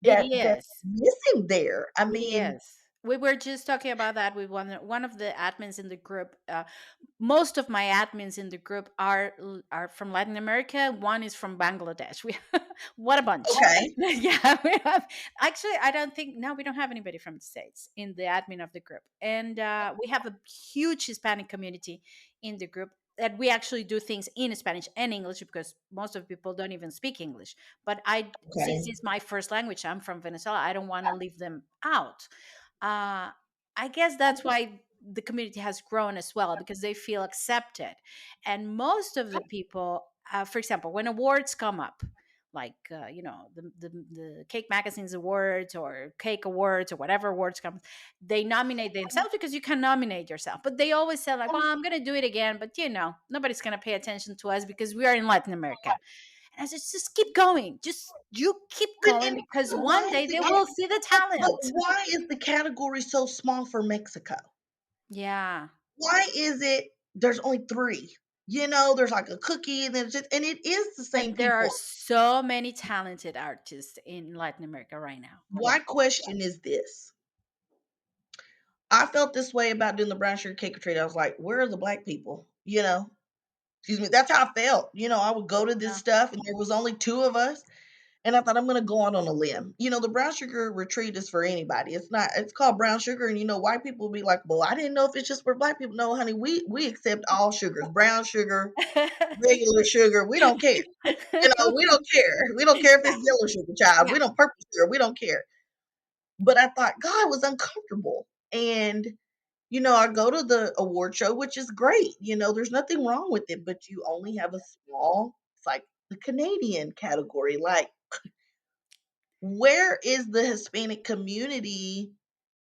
it that's is. missing there. I It mean, is. We were just talking about that with one of the admins in the group. Most of my admins in the group are from Latin America. One is from Bangladesh. We what a bunch. Okay. Yeah, we have actually. I don't think no, we don't have anybody from the states in the admin of the group, and we have a huge Hispanic community in the group. That we actually do things in Spanish and English because most of the people don't even speak English. But since Okay. it's my first language, I'm from Venezuela. I don't want to leave them out. uh, I guess that's why the community has grown as well because they feel accepted. And most of the people, for example, when awards come up, like the Cake Magazine's awards or Cake Awards or whatever awards come, they nominate themselves because you can nominate yourself. But they always say like, "Well, I'm gonna do it again," but nobody's gonna pay attention to us because we are in Latin America. And I said, just keep going. Just you keep going because But why one is day the they will see the but talent. why is the category so small for Mexico? Yeah. Why is it there's only 3? There's like a cookie and then it's just and it is the But same there are people. so many talented artists in Latin America right now. Yeah. My question is this. I felt this way about doing the brown sugar cake or treat. I was like, where are the black people? Excuse me. That's how I felt. I would go to this Yeah. stuff and there was only 2 of us. And I thought I'm gonna go out on a limb. The brown sugar retreat is for anybody. It's called brown sugar, and white people will be like, well, I didn't know if it's just for black people. No, honey, we accept all sugars, brown sugar, regular sugar. We don't care. We don't care. We don't care if it's yellow sugar, child. Yeah. We don't purple sugar. We don't care. But I thought God was uncomfortable. And I go to the award show, which is great. There's nothing wrong with it, but you only have a small, it's like the Canadian category. Like, where is the Hispanic community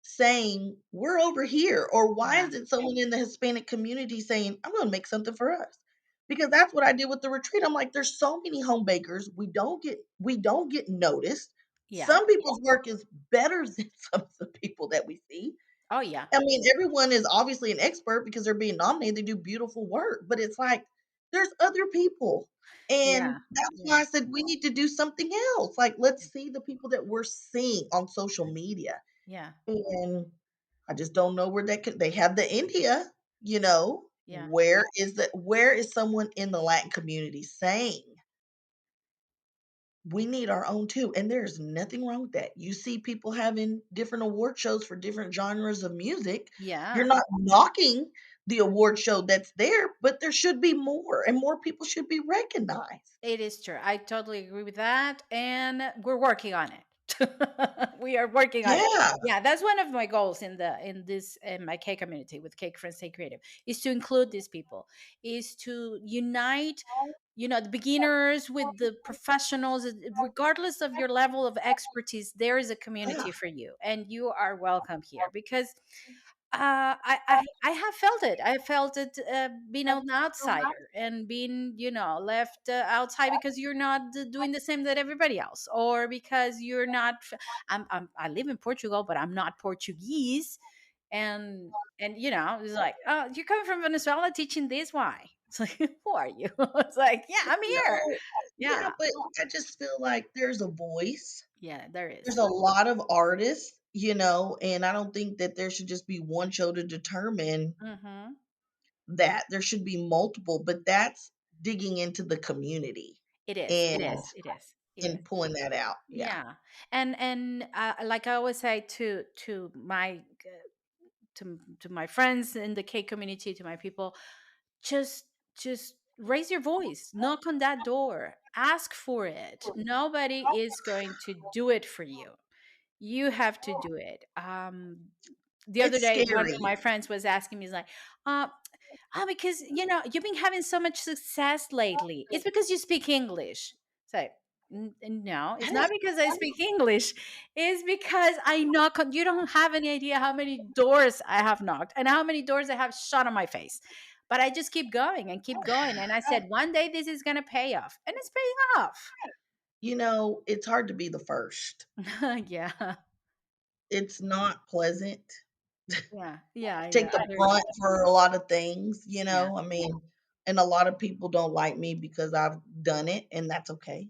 saying we're over here? Or why Yeah. is it someone in the Hispanic community saying, I'm gonna make something for us? Because that's what I did with the retreat. I'm like, there's so many home bakers. We don't get noticed. Yeah. Some people's work is better than some of the people that we see. Oh yeah. I mean, everyone is obviously an expert because they're being nominated. They do beautiful work, but it's like there's other people. And Yeah. that's why Yeah. I said we need to do something else. Like, let's see the people that we're seeing on social media. Yeah. And I just don't know where they have the India, Yeah. where is someone in the Latin community saying we need our own too, and there's nothing wrong with that. You see people having different award shows for different genres of music. You're Yeah. not knocking the award show that's there, but there should be more, and more people should be recognized. It is true. I totally agree with that. And we're working on it. We are working on it. Yeah, Yeah, that's one of my goals in my K community with Cake Friends Stay Creative is to include these people, is to unite, the beginners with the professionals. Regardless of your level of expertise, there is a yeah. community for you, and you are welcome here because I have felt it. I felt it being an outsider and being, left outside because you're not doing the same that everybody else, or because you're not. I live in Portugal, but I'm not Portuguese, and it's like, oh, you're coming from Venezuela teaching this? Why? It's like, who are you? It's like, yeah, I'm here. No, yeah, Yeah, but I just feel like there's a voice. yeah, there There's is. a lot of artists, and I don't think that there should just be one show to determine Mm-hmm. that. There should be multiple, but that's digging into the community It is. It and is. It is. It is. and pulling that out. Yeah. Yeah, and like I always say to my friends in the K community, to my people, just just raise your voice, knock on that door, ask for it. Nobody is going to do it for you. You have to do it. The other It's day, one of scary. my friends was asking me, he's like, uh, because you've been having so much success lately. It's because you speak English. So no, I it's not don't because I speak English. It's because I knock on. You don't have any idea how many doors I have knocked and how many doors I have shut on my face. But I just keep going and keep going. And I said, one day this is gonna pay off, and it's paying off. it's hard to be the first. Yeah, It's not pleasant. yeah, yeah, Take yeah. the There is. brunt for a lot of things, Yeah. I mean, and a lot of people don't like me because I've done it, and that's okay.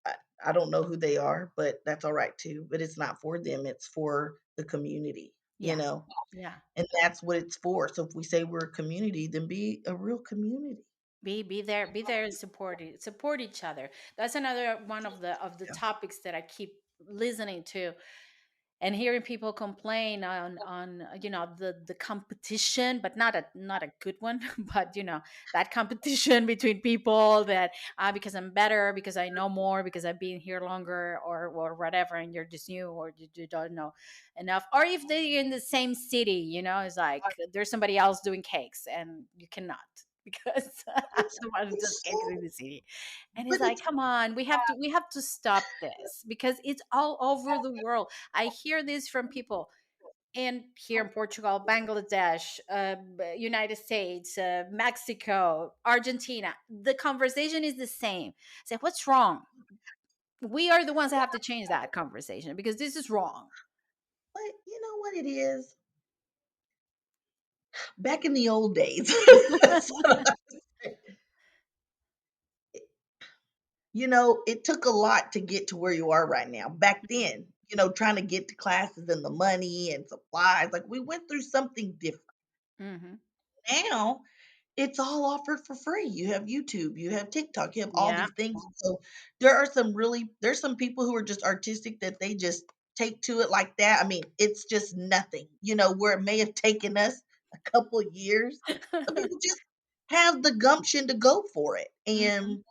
I, I don't know who they are, but that's all right too. But it's not for them, it's for the community. you Yeah. know, Yeah. and that's what it's for. So if we say we're a community, then be a real community. Be there and support each other. That's another one of the Yeah. topics that I keep listening to and hearing people complain on the competition, but not a good one. But that competition between people that because I'm better, because I know more, because I've been here longer, or whatever, and you're just new, or you don't know enough, or if they're in the same city, it's like there's somebody else doing cakes and you cannot because I'm It's the one who does it's cakes in so the city. And it's but like, it's come on, we have to stop this because it's all over the world. I hear this from people in here in Portugal, Bangladesh, United States, Mexico, Argentina. The conversation is the same. Say, what's wrong? We are the ones that have to change that conversation because this is wrong. but you know what it is? Back in the old days, that's what I say. It took a lot to get to where you are right now. Back then, trying to get to classes and the money and supplies, like we went through something different. Hmm. Now it's all offered for free. You have YouTube, you have TikTok, you have all Yeah. these things. So there's some people who are just artistic that they just take to it like that. I mean, it's just nothing, where it may have taken us a couple of years. Some people just have the gumption to go for it. Hmm. And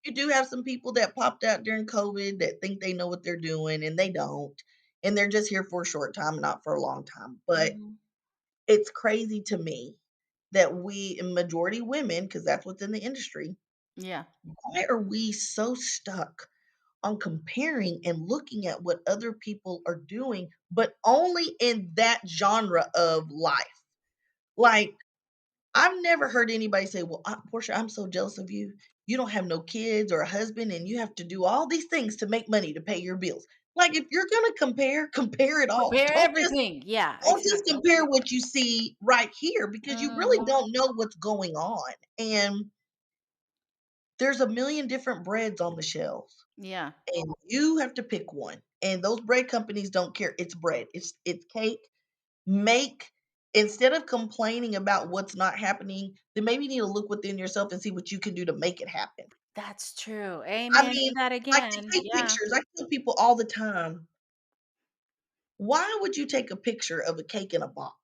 you do have some people that popped out during COVID that think they know what they're doing and they don't. And they're just here for a short time, not for a long time. But Hmm. it's crazy to me that we, majority women, because that's what's in the industry, Yeah. why are we so stuck on comparing and looking at what other people are doing, but only in that genre of life? Like, I've never heard anybody say, "Well, Portia, I'm so jealous of you. You don't have no kids or a husband, and you have to do all these things to make money to pay your bills." Like, if you're gonna compare, compare it all. Compare everything. Yeah, Don't just exactly. compare what you see right here because you really Hmm. don't know what's going on. And there's a million different breads on the shelves, Yeah. and you have to pick one. And those bread companies don't care. It's bread. It's cake. Make Instead of complaining about what's not happening, then maybe you need to look within yourself and see what you can do to make it happen. That's true. I Amen to mean, that like they again. take Yeah. pictures. I tell people all the time, why would you take a picture of a cake in a box?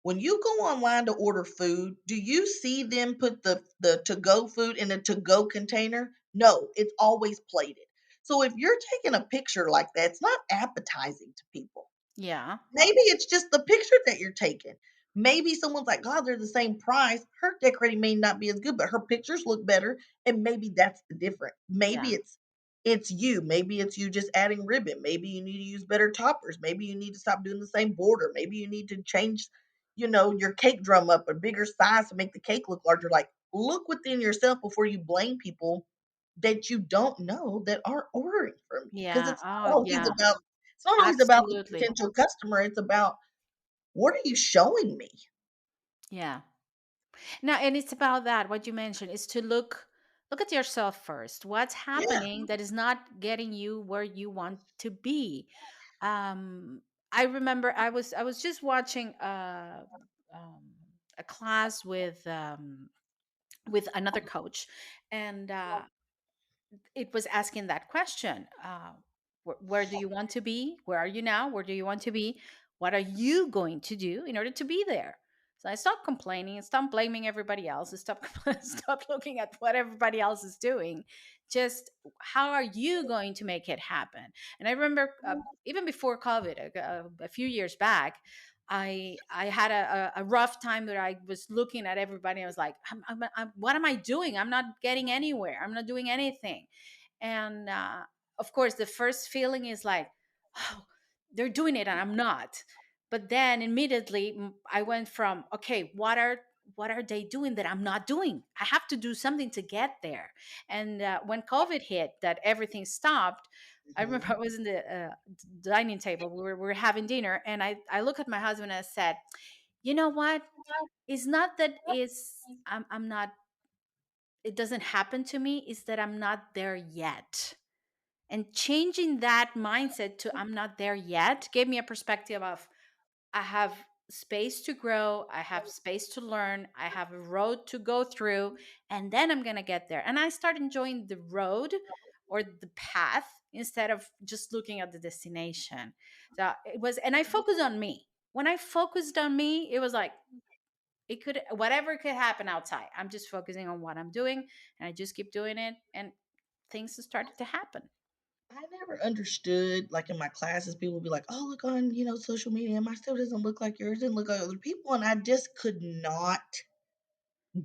When you go online to order food, do you see them put the to-go food in a to-go container? No, it's always plated. So if you're taking a picture like that, it's not appetizing to people. Yeah. Maybe it's just the picture that you're taking. Maybe someone's like, "God, they're the same price. Her decorating may not be as good, but her pictures look better." And maybe that's the difference. Maybe Yeah. it's you. Maybe it's you just adding ribbon. Maybe you need to use better toppers. Maybe you need to stop doing the same border. Maybe you need to change, your cake drum up a bigger size to make the cake look larger. Like, look within yourself before you blame people that you don't know that aren't ordering from you. Because Yeah. Oh, yeah. it's not always about the Absolutely. potential customer. It's about what are you showing me? Yeah. Now, and it's about that. What you mentioned is to look at yourself first. What's Yeah. happening that is not getting you where you want to be? Um, I remember I was just watching um, a class with another coach, and it was asking that question. Where do you want to be? Where are you now? Where do you want to be? What are you going to do in order to be there? So I stopped complaining and stop blaming everybody else and stop looking at what everybody else is doing. Just how are you going to make it happen? And I remember even before COVID, a few years back, I had a rough time where I was looking at everybody. I was like, what am I doing? I'm not getting anywhere. I'm not doing anything. And of course, the first feeling is like, oh, they're doing it and I'm not. But then immediately I went from, okay, what are they doing that I'm not doing? I have to do something to get there. And when COVID hit, that everything stopped. I remember I Mhm. was in the dining table. We were having dinner, and I look at my husband and I said, "You know what? It's not that I'm not. It doesn't happen to me. It's that I'm not there yet." And changing that mindset to I'm not there yet gave me a perspective of, I have space to grow, I have space to learn, I have a road to go through, and then I'm going to get there. And I start enjoying the road or the path instead of just looking at the destination. So it was, and I focused on me. When I focused on me, it was like, it could, whatever could happen outside. I'm just focusing on what I'm doing, and I just keep doing it, and things started to happen. I never understood, like in my classes, people would be like, "Oh, look on, social media. My stuff doesn't look like yours, didn't look like other people," and I just could not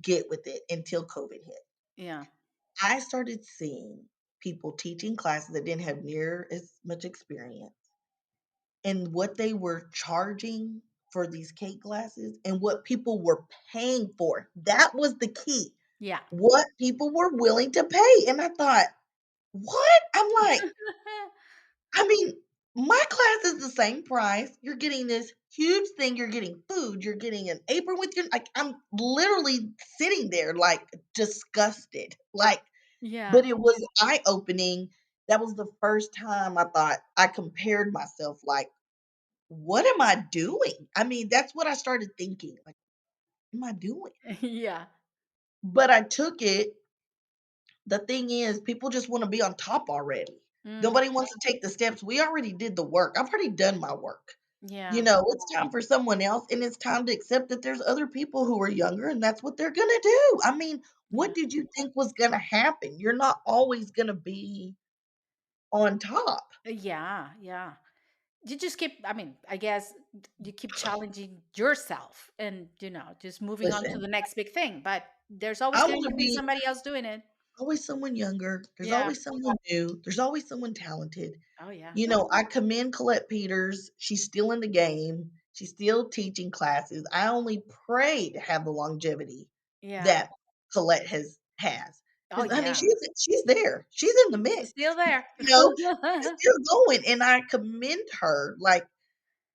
get with it until COVID hit. Yeah. I started seeing people teaching classes that didn't have near as much experience, and what they were charging for these cake classes and what people were paying for. That was the key. Yeah. What people were willing to pay. And I thought, what? I'm like, I mean, my class is the same price. You're getting this huge thing. You're getting food. You're getting an apron with your, like, I'm literally sitting there, like, disgusted. Like, Yeah. but it was eye opening. That was the first time I thought I compared myself, like, what am I doing? I mean, that's what I started thinking. Like, what am I doing? Yeah. But I took it. The thing is, people just want to be on top already. Mm, Nobody wants to take the steps. We already did the work. I've already done my work. yeah. It's time for someone else, and it's time to accept that there's other people who are younger, and that's what they're going to do. I mean, Yeah. what did you think was going to happen? You're not always going to be on top. Yeah. Yeah. You just keep, I mean, I guess you keep challenging yourself and, just moving on to Listen, the next big thing. But there's always I going want to to be be somebody else doing it. always someone younger. There's Yeah. always someone new. There's always someone talented. Oh, yeah. I commend Colette Peters. She's still in the game. She's still teaching classes. I only pray to have the longevity Yeah. that Colette has. Oh, Because honey, yeah. she's there. She's in the mix. She's still there. She's still going, and I commend her. Like,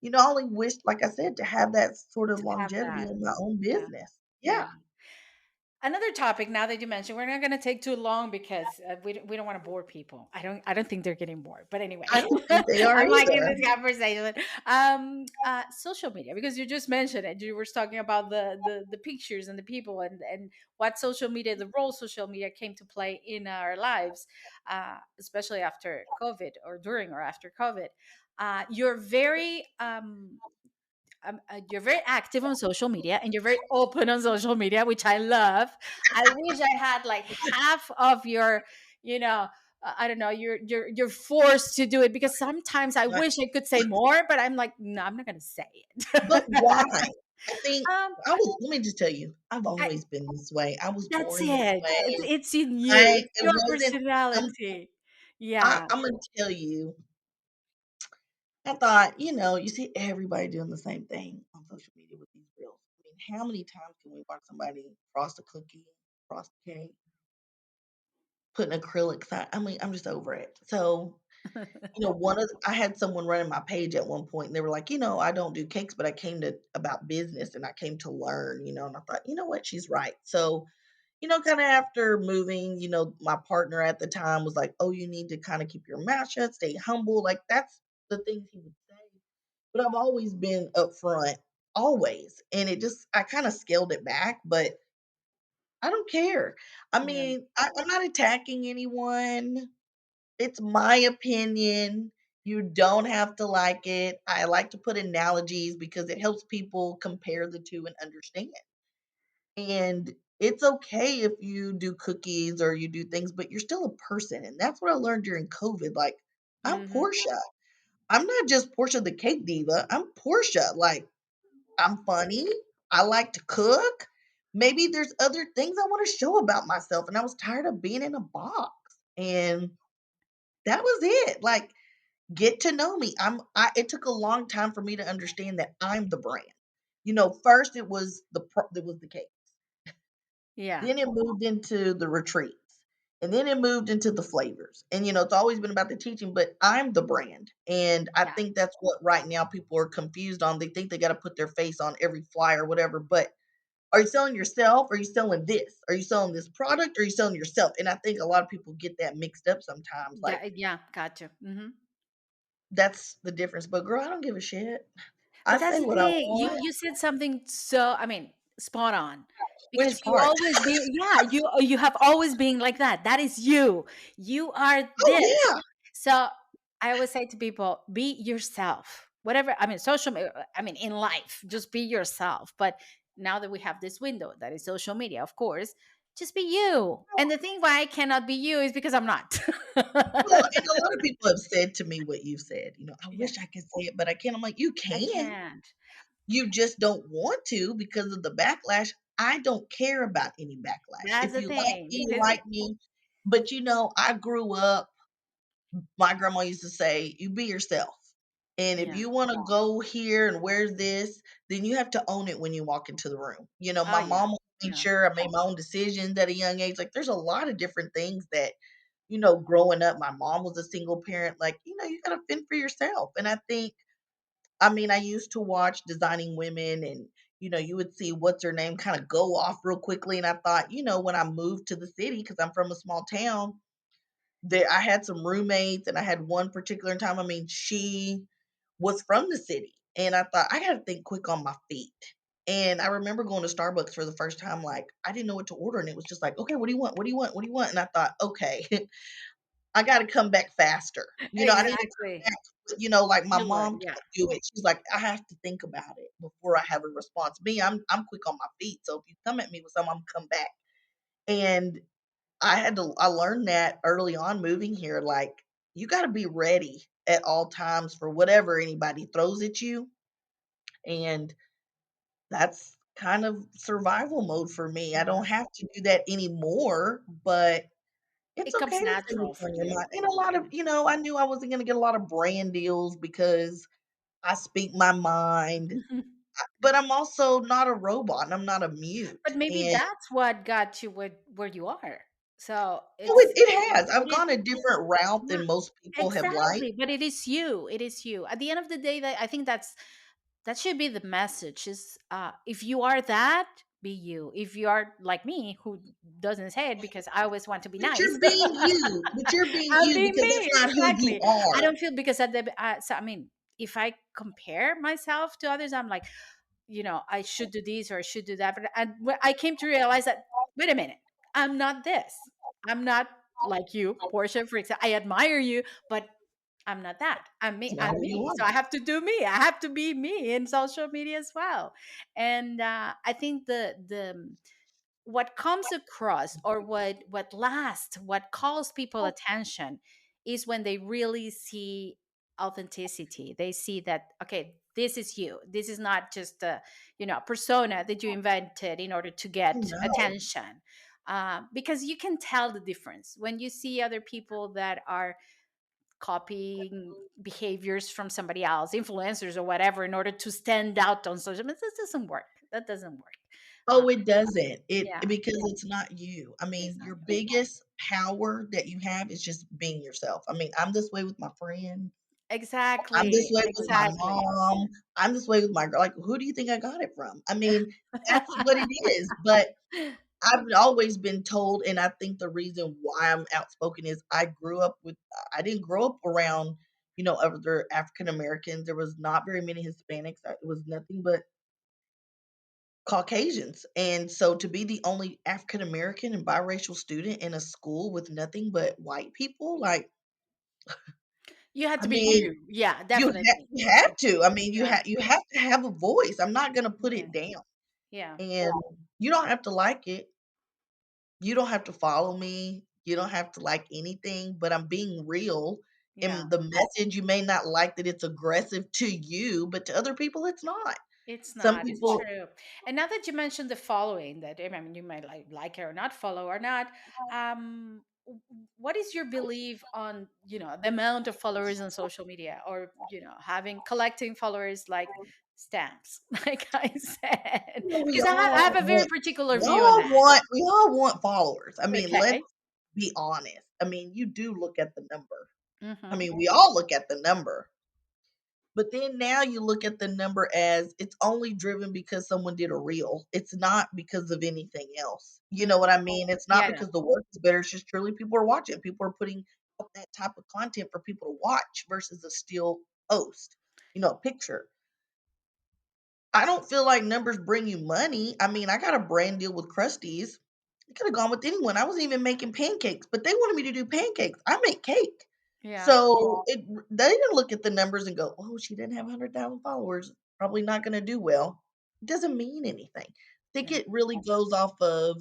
I only wish, like I said, to have that sort of To have longevity that. in my own Yeah. business. Yeah. Yeah. Another topic now that you mentioned, we're not going to take too long because we don't want to bore people. I don't think they're getting bored. But anyway, I don't think they are I'm liking either. this conversation. Social media, because you just mentioned it. You were talking about the pictures and the people and what social media, the role social media came to play in our lives, especially after COVID or during or after COVID. You're very active on social media and you're very open on social media, which I love. I wish I had like half of your, you know, I don't know, you're forced to do it because sometimes I But wish I could say more, but I'm like, no, I'm not gonna say but it. why? I think um, let me just tell you, I've I, always been this way. I was that's born this it. way. It's in you. It's It your wasn't personality. Yeah. I'm gonna tell you, I thought, you see everybody doing the same thing on social media with these reels. I mean, how many times can we watch somebody frost a cookie, frost a cake, put an acrylic sign? I mean, I'm just over it. So, I had someone running my page at one point and they were like, I don't do cakes, but I came to about business and I came to learn, and I thought, you know what, she's right. So, kind of after moving, my partner at the time was like, "Oh, you need to kind of keep your mouth shut, stay humble." Like that's the things he would say. But I've always been upfront, always. And I kind of scaled it back, but I don't care. I Yeah. mean, I'm not attacking anyone. It's my opinion. You don't have to like it. I like to put analogies because it helps people compare the two and understand. And it's okay if you do cookies or you do things, but you're still a person. And that's what I learned during COVID. Like, I'm Hmm. Portia. I'm not just Portia the cake diva. I'm Portia. Like, I'm funny. I like to cook. Maybe there's other things I want to show about myself. And I was tired of being in a box. And that was it. Like, get to know me. It took a long time for me to understand that I'm the brand. First it was the cake. Yeah. Then it moved into the retreats. And then it moved into the flavors. And it's always been about the teaching, but I'm the brand. And I Yeah. think that's what right now people are confused on. They think they got to put their face on every flyer, whatever. But are you selling yourself? Or are you selling this? Are you selling this product? Or are you selling yourself? And I think a lot of people get that mixed up sometimes. Like, Yeah. Yeah. Gotcha. Hmm. that's the difference. But girl, I don't give a shit. I But that's say the what I thing. You want. you said something so, I mean, spot on. Because Which you part? always be, yeah, you have always been like that. That is you. You are Oh, this. yeah. So I always say to people, be yourself. Whatever, I mean, social media, I mean, in life, just be yourself. But now that we have this window that is social media, of course, just be you. And the thing why I cannot be you is because I'm not. Well, and a lot of people have said to me what you said, "I Yeah, wish I could say it, but I can't." I'm like, "You I can. can't. You just don't want to because of the backlash." I don't care about any backlash. That's If the you like thing. me, you Because, like me. But, I grew up my grandma used to say, "You be yourself. And if yeah. you wanna go here and wear this, then you have to own it when you walk into the room." Oh, My yeah. mom made Yeah. sure I made my own decisions at a young age. Like, there's a lot of different things that, growing up, my mom was a single parent, like, you gotta fend for yourself. And I used to watch Designing Women and, you would see what's her name kinda go off real quickly, and I thought, when I moved to the city because 'cause I'm from a small town, there I had some roommates, and I had one particular time, she was from the city, and I thought, "I gotta think quick on my feet." And I remember going to Starbucks for the first time, like, I didn't know what to order, and it was just like, "Okay, what do you want? What do you want? What do you want?" And I thought, "Okay, I gotta come back faster." I need to come Exactly. back, like my You would, mom yeah. can't do it. She's like, "I have to think about it before I have a response." Me, I'm quick on my feet, so if you come at me with something, Imma come back. And I learned that early on moving here, like, you gotta be ready at all times for whatever anybody throws at you, and that's kind of survival mode for me. I Yeah. don't have to do that anymore, but it's It comes okay to say natural what's for on your you. mind, and a lot of I knew I wasn't gonna get a lot of brand deals because I speak my mind, Yeah. but I'm also not a robot, and I'm not a mute, But maybe and that's what got you where you are. So oh, it it's it has. I've it gone a different route yeah, than most people have liked. exactly. But it is you. It is you. At the end of the day, that I think that should be the message. Is if you are that, be you. If you are like me, who doesn't say it because I always want to be But nice, you're being you. But you're being I'm you being because that's me. not who you Exactly. I are. don't feel because at the so I mean, if I compare myself to others, I'm like, I should do this or I should do that. But I came to realize that, wait a minute, I'm not this. I'm not like you, Portia, for example. I admire you, but I'm not that. I'm It's me. not I'm who you me. So are. I have to do me. I have to be me in social media as well. And I think the what comes across, or what lasts, what calls people attention, is when they really see authenticity. They see that, okay, this is you. This is not just a persona that you invented in order to get No. attention. Because you can tell the difference when you see other people that are copying behaviors from somebody else, influencers or whatever, in order to stand out on social media. This doesn't work. That doesn't work. uh, Oh, it doesn't. It yeah, because it's not you. it's not Your you. biggest power that you have is just being yourself. I'm this way with my friends. I'm this Exactly, way with my exactly. mom. I'm this way with my girl. Like, who do you think I got it from? That's what it is. But I've always been told, and I think the reason why I'm outspoken is I didn't grow up around, other African Americans. There was not very many Hispanics. It was nothing but Caucasians. And so to be the only African American and biracial student in a school with nothing but white people, like, You had I to be mean, you. Yeah, you definitely. you have to. Yeah, You have to have a voice. I'm not gonna put yeah, it down. yeah, And you don't have to like it. You don't have to follow me. You don't have to like anything, but I'm being real. yeah. And the message, you may not like that it's aggressive to you, but to other people, it's not. It's Some not. It's people, true. And now that you mentioned the following, that I mean, you might like it or not, follow or not. What is your belief on the amount of followers on social media, or having collecting followers like stamps, like I said? we Because I all have a very want, particular view on that. we all want followers. Let's Okay. be honest. You do look at the number. Mm-hmm. We all look at the number. But then now you look at the number as it's only driven because someone did a reel. It's not because of anything else. You know what Mm. I mean? It's Yeah, not I know. because the work is better. It's just truly people are watching. People are putting up that type of content for people to watch versus a still post, a picture. I don't feel like numbers bring you money. I mean, I got a brand deal with Krusty's. I could have gone with anyone. I wasn't even making pancakes, but they wanted me to do pancakes. I make cake. Yeah. So they didn't look at the numbers and go, "Oh, she didn't have 100,000 followers. Probably not going to do well." It doesn't mean anything. I think Yeah. it really goes off of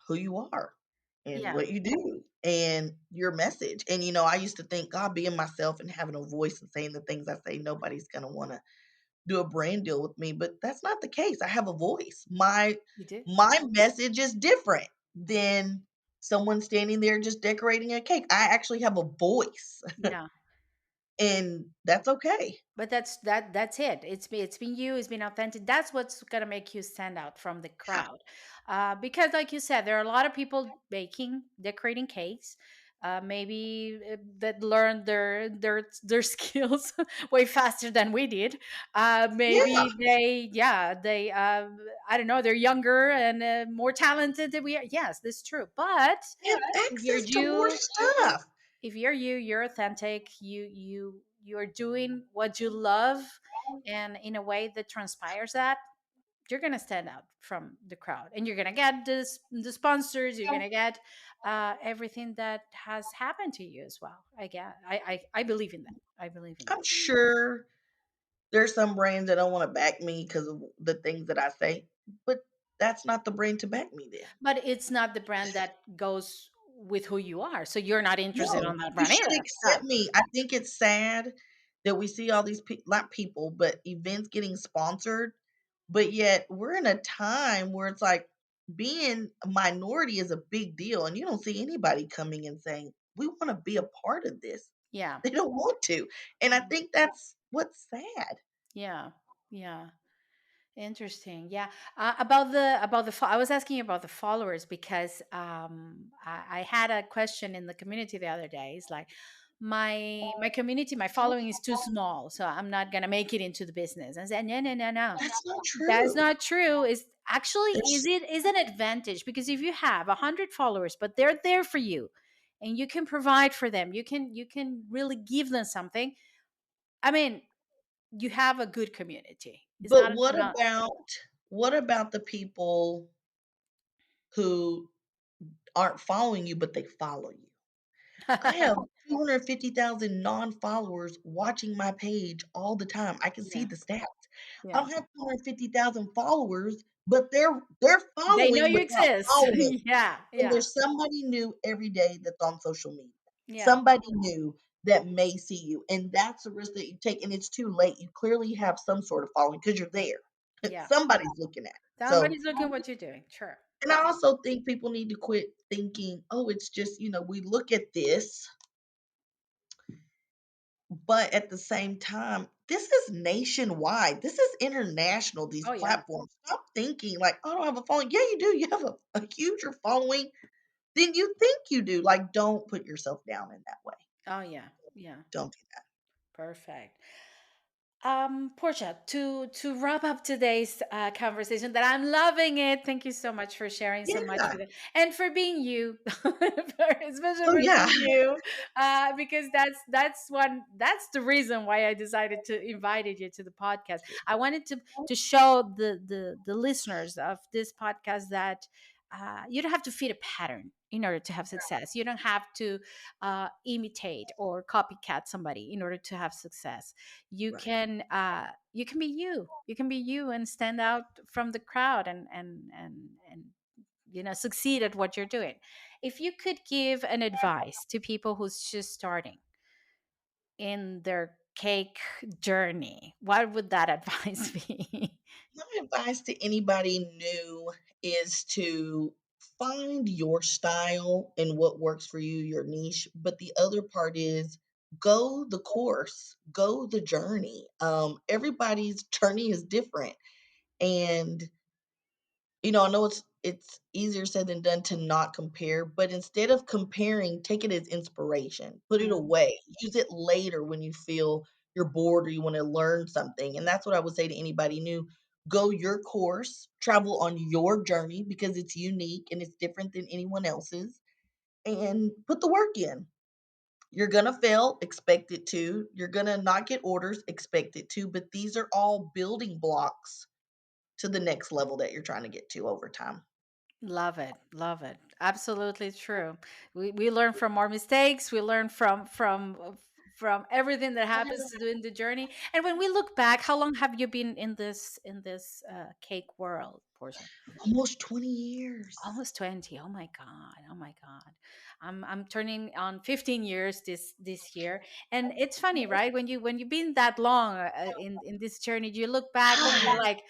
who you are and Yeah. what you do and your message. And I used to think, God, being myself and having a voice and saying the things I say, nobody's going to want to do a brand deal with me, but that's not the case. I have a voice. My You do? my message is different than someone standing there just decorating a cake. I actually have a voice, Yeah. and that's okay. But that's it. It's been you. It's been authentic. That's what's gonna make you stand out from the Yeah. crowd, because, like you said, there are a lot of people baking, decorating cakes. Maybe that learned their skills way faster than we did. Yeah, Maybe they I don't know, they're younger and more talented than we are. Yes, this is true. But have if you're access to more you, stuff. you're authentic, you're doing what you love, and in a way that transpires that, you're gonna stand out from the crowd, and you're gonna get the sponsors, you're gonna get everything that has happened to you as well. I believe in that. I believe in that. I'm sure there's some brands that don't want to back me because of the things that I say, but that's not the brand to back me then. But it's not the brand that goes with who you are, so you're not interested No, on that you brand should either. Yeah. accept me. I think it's sad that we see all these not people, but events getting sponsored, but yet we're in a time where it's like being a minority is a big deal, and you don't see anybody coming and saying, "We wanna be a part of this." Yeah. They don't want to, and I think that's what's sad. Yeah. Yeah. Interesting. Yeah. I was asking you about the followers because I had a question in the community the other day. It's like my community, my following is too small, so I'm not gonna make it into the business. I said, no, no, no, no. That's not That's true. not true. Is actually There's is an advantage, because if you have 100 followers, but they're there for you, and you can provide for them, you can really give them something. I mean, you have a good community. It's but not what not. about the people who aren't following you, but they follow you? I have 250,000 non-followers watching my page all the time. I can see Yeah. the stats. I Yeah. don't have 250,000 followers, but they're They know following you without exist. following. Yeah. And Yeah. there's somebody new every day that's on social media. Yeah. Somebody new that may see you, and that's a risk that you take, and it's too late. You clearly have some sort of following because 'cause you're there. Yeah. Somebody's looking at it. So, Somebody's looking what you're doing. Sure. and I also think people need to quit thinking, "Oh, it's just, we look at this." But at the same time, this is nationwide. This is international, these Oh yeah. platforms. Stop thinking like, "Oh, I don't have a following." Yeah, you do. You have a huger following than you think you do. Like, don't put yourself down in that way. Oh yeah. Yeah. Don't do that. Perfect. Portia, to wrap up today's conversation, that I'm loving it. Thank you so much for sharing so much Yeah. with it, and for being you, especially Oh, for yeah. being you, because that's the reason why I decided to invited you to the podcast. I wanted to show the listeners of this podcast that you don't have to fit a pattern in order to have success. You don't have to imitate or copycat somebody in order to have success. you Right. can uh you can be you and stand out from the crowd, and succeed at what you're doing. If you could give an advice to people who's just starting in their cake journey, what would that advice be? My advice to anybody new is to find your style and what works for you, your niche. But the other part is go the course, go the journey. Everybody's journey is different. And I know it's easier said than done to not compare, but instead of comparing, take it as inspiration. Put it Mm, away. Use it later when you feel you're bored or you want to learn something. And that's what I would say to anybody new. Go your course, travel on your journey because it's unique and it's different than anyone else's, and put the work in. You're gonna fail, expect it to. You're gonna not get orders, expect it to. But these are all building blocks to the next level that you're trying to get to over time. Love it. Love it. Absolutely true. We learn from our mistakes. We learn from everything that happens in the journey. And when we look back, how long have you been in this cake world, Portia? Almost 20 years. Almost 20. Oh my God. Oh my God. I'm turning on 15 years this year. And it's funny, right? When you've been that long in this journey, you look back and you're like,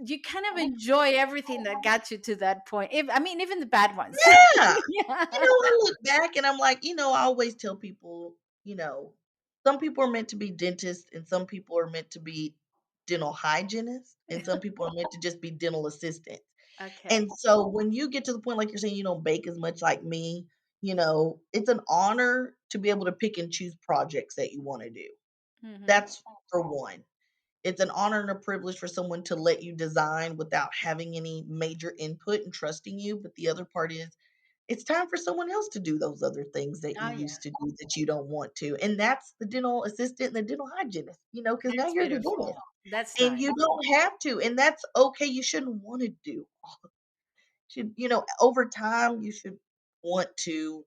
you kind of enjoy everything that got you to that point. If, I mean, even the bad ones. Yeah. Yeah. I look back and I'm like, I always tell people, you know, some people are meant to be dentists and some people are meant to be dental hygienists and some people are meant to just be dental assistants. Okay. And so when you get to the point, like you're saying, you don't bake as much like me, it's an honor to be able to pick and choose projects that you want to do. Hmm. That's for one. It's an honor and a privilege for someone to let you design without having any major input and trusting you. But the other part is it's time for someone else to do those other things that Oh you yeah, used to do that you don't want to. And that's the dental assistant and the dental hygienist, because now that's you're the dentist beautiful. That's and nice. you don't have to. And that's okay. You shouldn't want to do. Over time, you should want to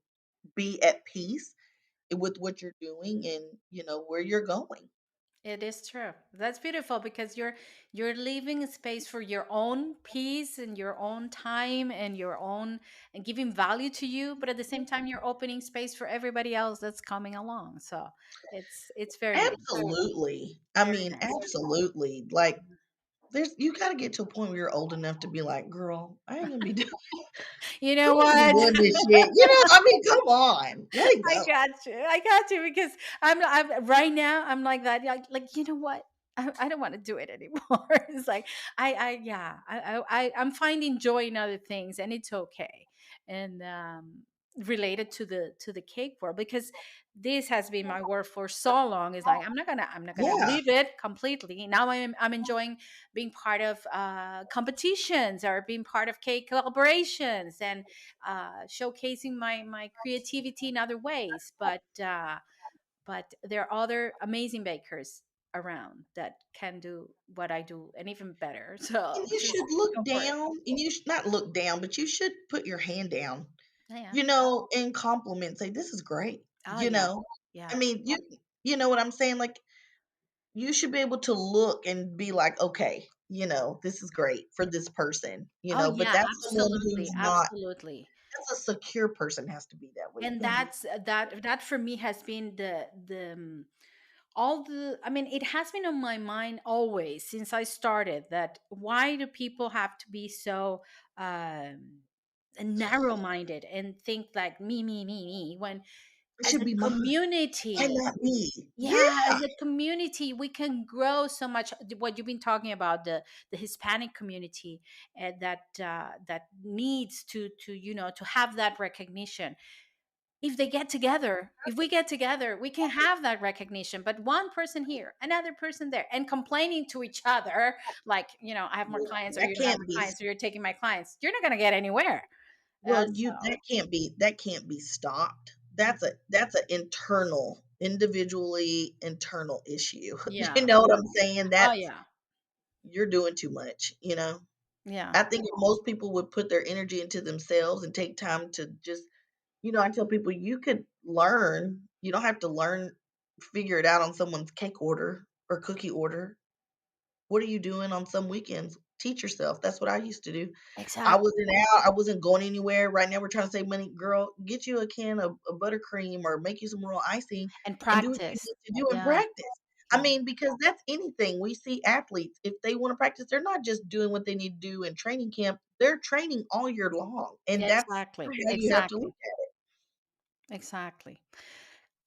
be at peace with what you're doing and, where you're going. It is true. That's beautiful because you're leaving a space for your own peace and your own time and your own and giving value to you, but at the same time you're opening space for everybody else that's coming along. So it's very nice. Absolutely. I Very mean, nice. absolutely. Like, you gotta get to a point where you're old enough to be like, girl, I ain't gonna be doing You I know ain't gonna be what? doing this shit. I mean, come on. Let it I go. got you. I got you because I'm right now. I'm like that. Like you know what? I don't want to do it anymore. It's like yeah. I'm finding joy in other things, and it's okay. And related to the cake world because this has been my work for so long. Is like I'm not gonna Yeah. leave it completely. Now I'm enjoying being part of competitions or being part of cake collaborations and showcasing my creativity in other ways. But there are other amazing bakers around that can do what I do and even better. And So you just should look go for it. down, and you should not look down, but you should put your hand down, Yeah. and compliment, say, "This is great." Oh yeah. I Yeah. mean, you know what I'm saying? Like, you should be able to look and be like, "Okay, this is great for this person," Oh but yeah. that's someone Absolutely. who's not Absolutely. that's a secure person has to be that way And too. that for me has been the all the I mean it has been on my mind always since I started that why do people have to be so narrow minded and think like me when It as should a be mine. Why community, not me? yeah, Yeah. as a community we can grow so much. What you've been talking about, the Hispanic community, that needs to to have that recognition. If they get together, if we get together, we can have that recognition. But one person here, another person there, and complaining to each other, like, I have more clients, or That you don't have can't more be clients, or you're taking my clients, you're not going to get anywhere. you So, that can't be stopped. mm, That's an individually internal issue. You yeah. know what I'm saying? Oh, That's yeah. you're doing too much. Yeah. I think if most people would put their energy into themselves and take time to just, I tell people you could learn. You don't have to figure it out on someone's cake order or cookie order. What are you doing on some weekends? Teach yourself. That's what I used to do. I Exactly. wasn't out. I wasn't going anywhere. Right now, we're trying to save money. Girl, get you a can of buttercream or make you some real icing And and do what you practice. need to do and Yeah. practice. I Yeah. mean, because that's anything. We see athletes, if they want to practice, they're not just doing what they need to do in training camp. They're training all year long. And Yeah, that's exactly. how you have to look Exactly. at it. Exactly.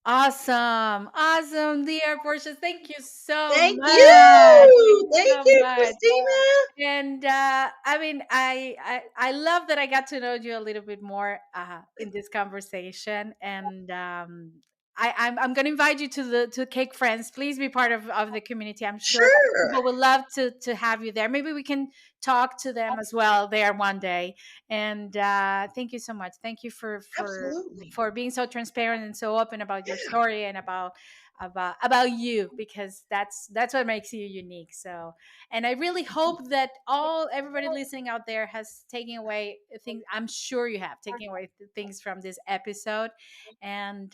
Awesome. Awesome, dear Portia. Thank you so Thank much. Thank you. you Thank so you, much. Christina. And I mean, I love that I got to know you a little bit more in this conversation, and I'm going to invite you to the Cake Friends. Please be part of the community. I'm sure Sure. people would love to have you there. Maybe we can talk to them as well there one day. And thank you so much. Thank you Absolutely. for being so transparent and so open about your story and about you, because that's what makes you unique. So, and I really hope that all everybody listening out there has taken away things. I'm sure you have taken away things from this episode, and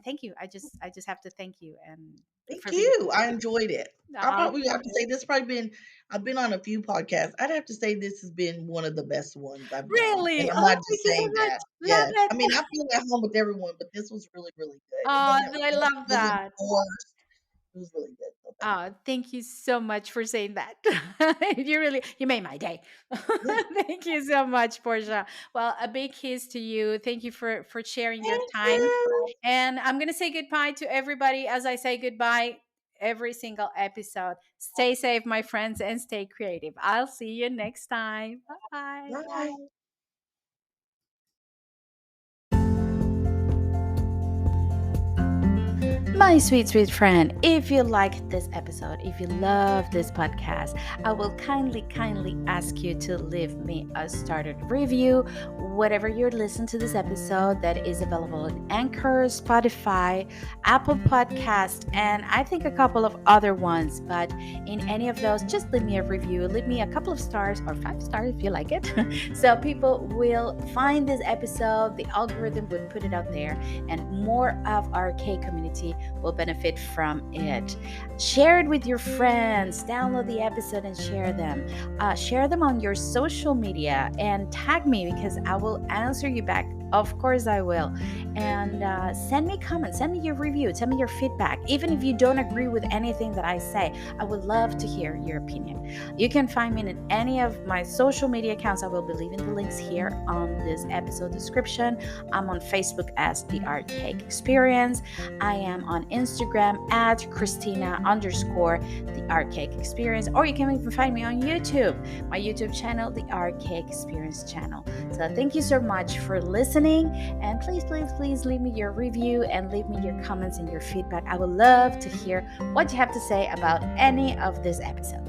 thank you. I just have to thank you and Thank for being. you. I enjoyed it. I Uh, probably have to say this probably been I've been on a few podcasts. I'd have to say this has been one of the best ones I've done. And really? I'm Oh, not thank just you so saying much. that. Love Yes. it. I mean, I feel at home with everyone, but this was really, really good. It Oh, wasn't I love wasn't that. forced. It was really good. So thank you. Oh, thank you so much for saying that. You made my day. Yeah. Thank you so much, Portia. Well, a big kiss to you. Thank you for sharing your Thank time. you. And I'm gonna say goodbye to everybody as I say goodbye every single episode. Stay safe, my friends, and stay creative. I'll see you next time. Bye bye. Bye. My sweet, sweet friend, if you liked this episode, if you love this podcast, I will kindly, kindly ask you to leave me a started review, whatever you're listening to this episode that is available on Anchor, Spotify, Apple Podcast, and I think a couple of other ones. But in any of those, just leave me a review, leave me a couple of stars or 5 stars if you like it. So people will find this episode, the algorithm would put it out there, and more of our K community will benefit from it. Share it with your friends. Download the episode and share them. Share them on your social media and tag me, because I will answer you back. Of course, I will. And send me comments, send me your review, send me your feedback. Even if you don't agree with anything that I say, I would love to hear your opinion. You can find me in any of my social media accounts. I will be leaving the links here on this episode description. I'm on Facebook as The Art Cake Experience. I am on Instagram at Christina_The Art Cake Experience, or you can even find me on YouTube, my YouTube channel, The Art Cake Experience channel. So thank you so much for listening, and please, please, please leave me your review and leave me your comments and your feedback. I would love to hear what you have to say about any of this episode.